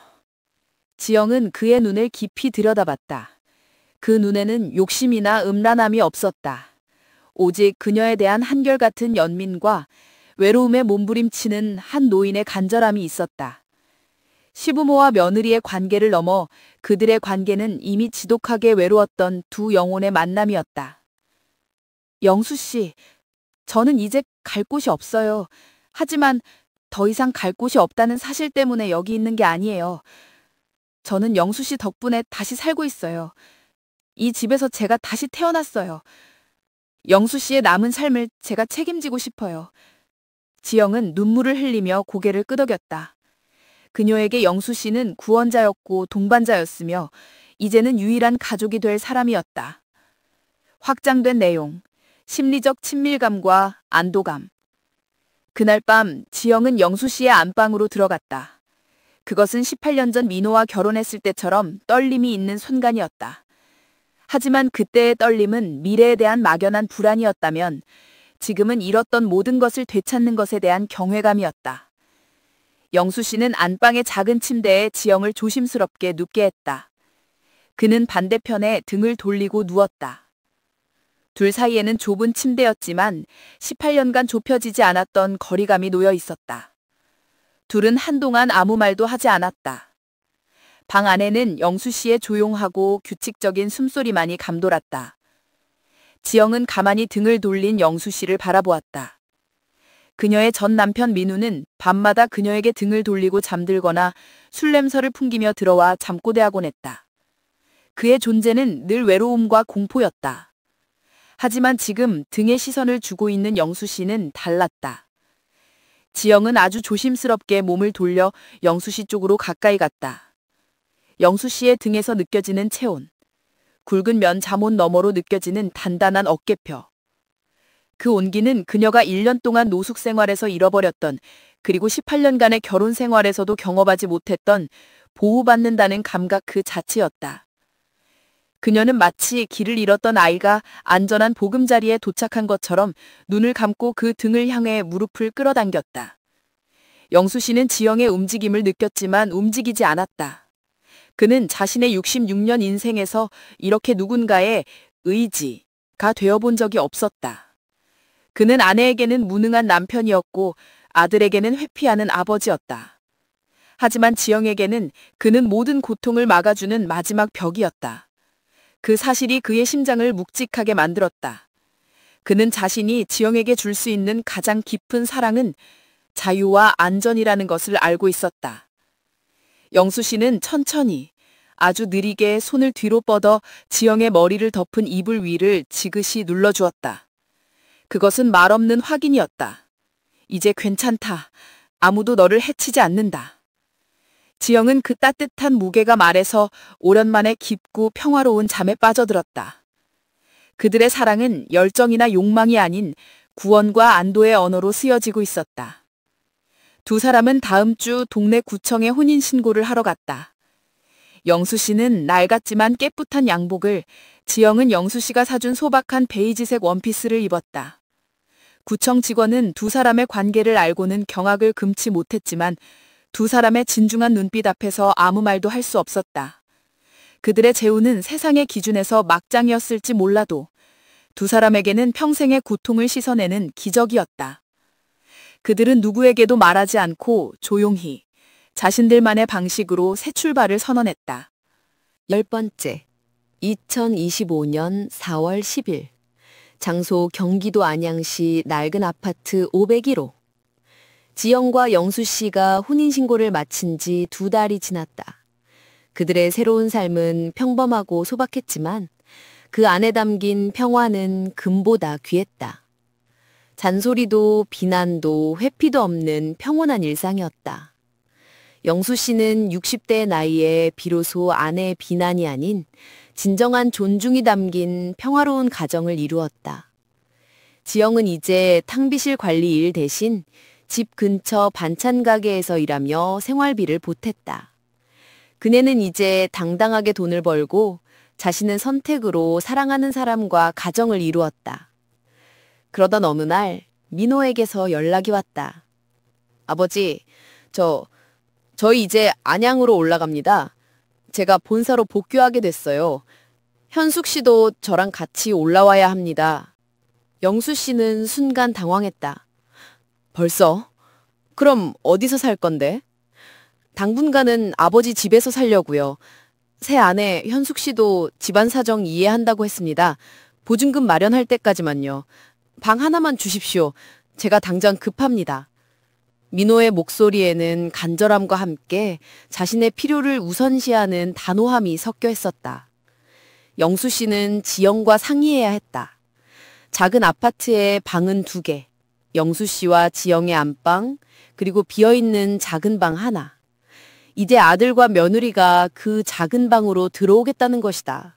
지영은 그의 눈을 깊이 들여다봤다. 그 눈에는 욕심이나 음란함이 없었다. 오직 그녀에 대한 한결같은 연민과 외로움에 몸부림치는 한 노인의 간절함이 있었다. 시부모와 며느리의 관계를 넘어 그들의 관계는 이미 지독하게 외로웠던 두 영혼의 만남이었다. 영수 씨, 저는 이제 갈 곳이 없어요. 하지만 더 이상 갈 곳이 없다는 사실 때문에 여기 있는 게 아니에요. 저는 영수 씨 덕분에 다시 살고 있어요. 이 집에서 제가 다시 태어났어요. 영수 씨의 남은 삶을 제가 책임지고 싶어요. 지영은 눈물을 흘리며 고개를 끄덕였다. 그녀에게 영수 씨는 구원자였고 동반자였으며 이제는 유일한 가족이 될 사람이었다. 확장된 내용, 심리적 친밀감과 안도감. 그날 밤 지영은 영수 씨의 안방으로 들어갔다. 그것은 18년 전 민호와 결혼했을 때처럼 떨림이 있는 순간이었다. 하지만 그때의 떨림은 미래에 대한 막연한 불안이었다면 지금은 잃었던 모든 것을 되찾는 것에 대한 경외감이었다. 영수 씨는 안방의 작은 침대에 지영을 조심스럽게 눕게 했다. 그는 반대편에 등을 돌리고 누웠다. 둘 사이에는 좁은 침대였지만 18년간 좁혀지지 않았던 거리감이 놓여 있었다. 둘은 한동안 아무 말도 하지 않았다. 방 안에는 영수 씨의 조용하고 규칙적인 숨소리만이 감돌았다. 지영은 가만히 등을 돌린 영수 씨를 바라보았다. 그녀의 전 남편 민우는 밤마다 그녀에게 등을 돌리고 잠들거나 술 냄새를 풍기며 들어와 잠꼬대하곤 했다. 그의 존재는 늘 외로움과 공포였다. 하지만 지금 등에 시선을 주고 있는 영수 씨는 달랐다. 지영은 아주 조심스럽게 몸을 돌려 영수 씨 쪽으로 가까이 갔다. 영수 씨의 등에서 느껴지는 체온, 굵은 면 잠옷 너머로 느껴지는 단단한 어깨뼈. 그 온기는 그녀가 1년 동안 노숙 생활에서 잃어버렸던, 그리고 18년간의 결혼 생활에서도 경험하지 못했던 보호받는다는 감각 그 자체였다. 그녀는 마치 길을 잃었던 아이가 안전한 보금자리에 도착한 것처럼 눈을 감고 그 등을 향해 무릎을 끌어당겼다. 영수 씨는 지영의 움직임을 느꼈지만 움직이지 않았다. 그는 자신의 66년 인생에서 이렇게 누군가의 의지가 되어본 적이 없었다. 그는 아내에게는 무능한 남편이었고 아들에게는 회피하는 아버지였다. 하지만 지영에게는 그는 모든 고통을 막아주는 마지막 벽이었다. 그 사실이 그의 심장을 묵직하게 만들었다. 그는 자신이 지영에게 줄 수 있는 가장 깊은 사랑은 자유와 안전이라는 것을 알고 있었다. 영수 씨는 천천히, 아주 느리게 손을 뒤로 뻗어 지영의 머리를 덮은 이불 위를 지그시 눌러주었다. 그것은 말없는 확인이었다. 이제 괜찮다. 아무도 너를 해치지 않는다. 지영은 그 따뜻한 무게가 말에서 오랜만에 깊고 평화로운 잠에 빠져들었다. 그들의 사랑은 열정이나 욕망이 아닌 구원과 안도의 언어로 쓰여지고 있었다. 두 사람은 다음 주 동네 구청에 혼인신고를 하러 갔다. 영수 씨는 낡았지만 깨끗한 양복을, 지영은 영수 씨가 사준 소박한 베이지색 원피스를 입었다. 구청 직원은 두 사람의 관계를 알고는 경악을 금치 못했지만 두 사람의 진중한 눈빛 앞에서 아무 말도 할 수 없었다. 그들의 재혼은 세상의 기준에서 막장이었을지 몰라도 두 사람에게는 평생의 고통을 씻어내는 기적이었다. 그들은 누구에게도 말하지 않고 조용히 자신들만의 방식으로 새 출발을 선언했다. 10번째, 2025년 4월 10일, 장소 경기도 안양시 낡은 아파트 501호. 지영과 영수 씨가 혼인신고를 마친 지 2달이 지났다. 그들의 새로운 삶은 평범하고 소박했지만 그 안에 담긴 평화는 금보다 귀했다. 잔소리도 비난도 회피도 없는 평온한 일상이었다. 영수 씨는 60대의 나이에 비로소 아내의 비난이 아닌 진정한 존중이 담긴 평화로운 가정을 이루었다. 지영은 이제 탕비실 관리 일 대신 집 근처 반찬 가게에서 일하며 생활비를 보탰다. 그녀는 이제 당당하게 돈을 벌고 자신의 선택으로 사랑하는 사람과 가정을 이루었다. 그러던 어느 날 민호에게서 연락이 왔다. 아버지, 저희 이제 안양으로 올라갑니다. 제가 본사로 복귀하게 됐어요. 현숙 씨도 저랑 같이 올라와야 합니다. 영수 씨는 순간 당황했다. 벌써? 그럼 어디서 살 건데? 당분간은 아버지 집에서 살려고요. 새 아내 현숙 씨도 집안 사정 이해한다고 했습니다. 보증금 마련할 때까지만요. 방 하나만 주십시오. 제가 당장 급합니다. 민호의 목소리에는 간절함과 함께 자신의 필요를 우선시하는 단호함이 섞여 있었다. 영수 씨는 지영과 상의해야 했다. 작은 아파트에 방은 2개, 영수 씨와 지영의 안방, 그리고 비어있는 작은 방 하나. 이제 아들과 며느리가 그 작은 방으로 들어오겠다는 것이다.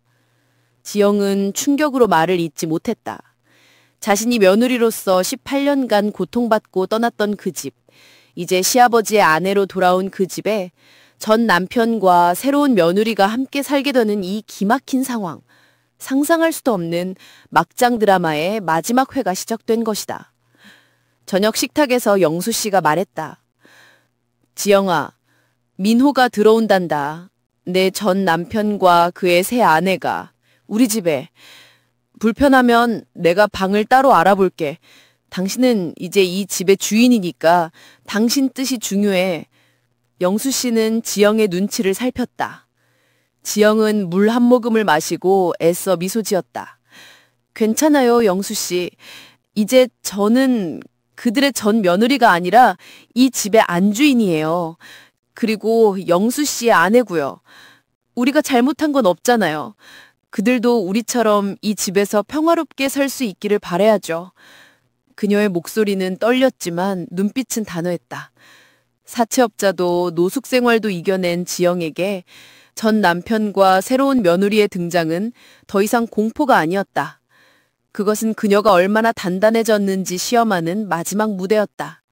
지영은 충격으로 말을 잇지 못했다. 자신이 며느리로서 18년간 고통받고 떠났던 그 집, 이제 시아버지의 아내로 돌아온 그 집에 전 남편과 새로운 며느리가 함께 살게 되는 이 기막힌 상황, 상상할 수도 없는 막장 드라마의 마지막 회가 시작된 것이다. 저녁 식탁에서 영수 씨가 말했다. 지영아, 민호가 들어온단다. 내 전 남편과 그의 새 아내가 우리 집에. 불편하면 내가 방을 따로 알아볼게. 당신은 이제 이 집의 주인이니까 당신 뜻이 중요해. 영수 씨는 지영의 눈치를 살폈다. 지영은 물 한 모금을 마시고 애써 미소 지었다. 괜찮아요, 영수 씨. 이제 저는 그들의 전 며느리가 아니라 이 집의 안주인이에요. 그리고 영수 씨의 아내고요. 우리가 잘못한 건 없잖아요. 그들도 우리처럼 이 집에서 평화롭게 살 수 있기를 바라야죠. 그녀의 목소리는 떨렸지만 눈빛은 단호했다. 사채업자도 노숙 생활도 이겨낸 지영에게 전 남편과 새로운 며느리의 등장은 더 이상 공포가 아니었다. 그것은 그녀가 얼마나 단단해졌는지 시험하는 마지막 무대였다.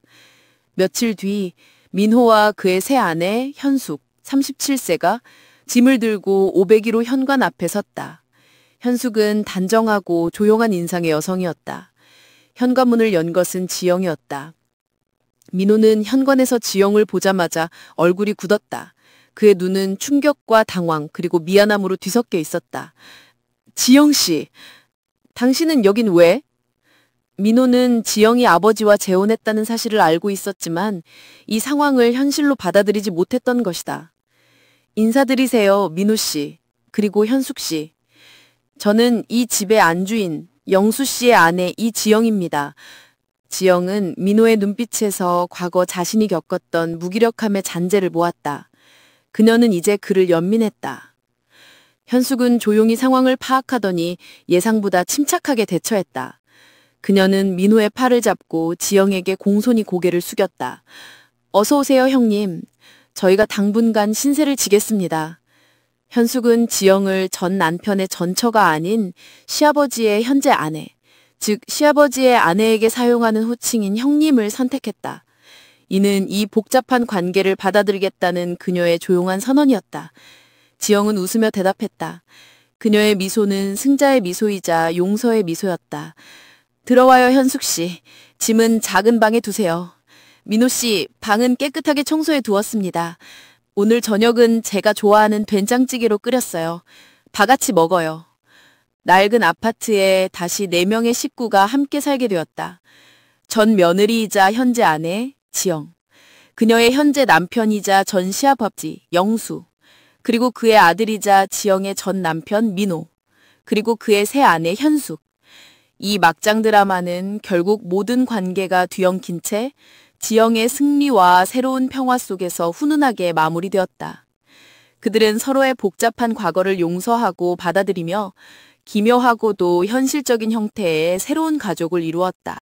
며칠 뒤 민호와 그의 새 아내 현숙 37세가 짐을 들고 501호 현관 앞에 섰다. 현숙은 단정하고 조용한 인상의 여성이었다. 현관문을 연 것은 지영이었다. 민호는 현관에서 지영을 보자마자 얼굴이 굳었다. 그의 눈은 충격과 당황 그리고 미안함으로 뒤섞여 있었다. 지영 씨, 당신은 여긴 왜? 민호는 지영이 아버지와 재혼했다는 사실을 알고 있었지만 이 상황을 현실로 받아들이지 못했던 것이다. 인사드리세요, 민호 씨. 그리고 현숙 씨. 저는 이 집의 안주인, 영수 씨의 아내 이지영입니다. 지영은 민호의 눈빛에서 과거 자신이 겪었던 무기력함의 잔재를 모았다. 그녀는 이제 그를 연민했다. 현숙은 조용히 상황을 파악하더니 예상보다 침착하게 대처했다. 그녀는 민호의 팔을 잡고 지영에게 공손히 고개를 숙였다. 어서 오세요, 형님. 저희가 당분간 신세를 지겠습니다. 현숙은 지영을 전 남편의 전처가 아닌 시아버지의 현재 아내, 즉 시아버지의 아내에게 사용하는 호칭인 형님을 선택했다. 이는 이 복잡한 관계를 받아들이겠다는 그녀의 조용한 선언이었다. 지영은 웃으며 대답했다. 그녀의 미소는 승자의 미소이자 용서의 미소였다. 들어와요, 현숙 씨. 짐은 작은 방에 두세요. 민호 씨, 방은 깨끗하게 청소해 두었습니다. 오늘 저녁은 제가 좋아하는 된장찌개로 끓였어요. 다 같이 먹어요. 낡은 아파트에 다시 4명의 식구가 함께 살게 되었다. 전 며느리이자 현재 아내 지영, 그녀의 현재 남편이자 전 시아버지 영수, 그리고 그의 아들이자 지영의 전 남편 민호, 그리고 그의 새 아내 현숙. 이 막장 드라마는 결국 모든 관계가 뒤엉킨 채 지영의 승리와 새로운 평화 속에서 훈훈하게 마무리되었다. 그들은 서로의 복잡한 과거를 용서하고 받아들이며 기묘하고도 현실적인 형태의 새로운 가족을 이루었다.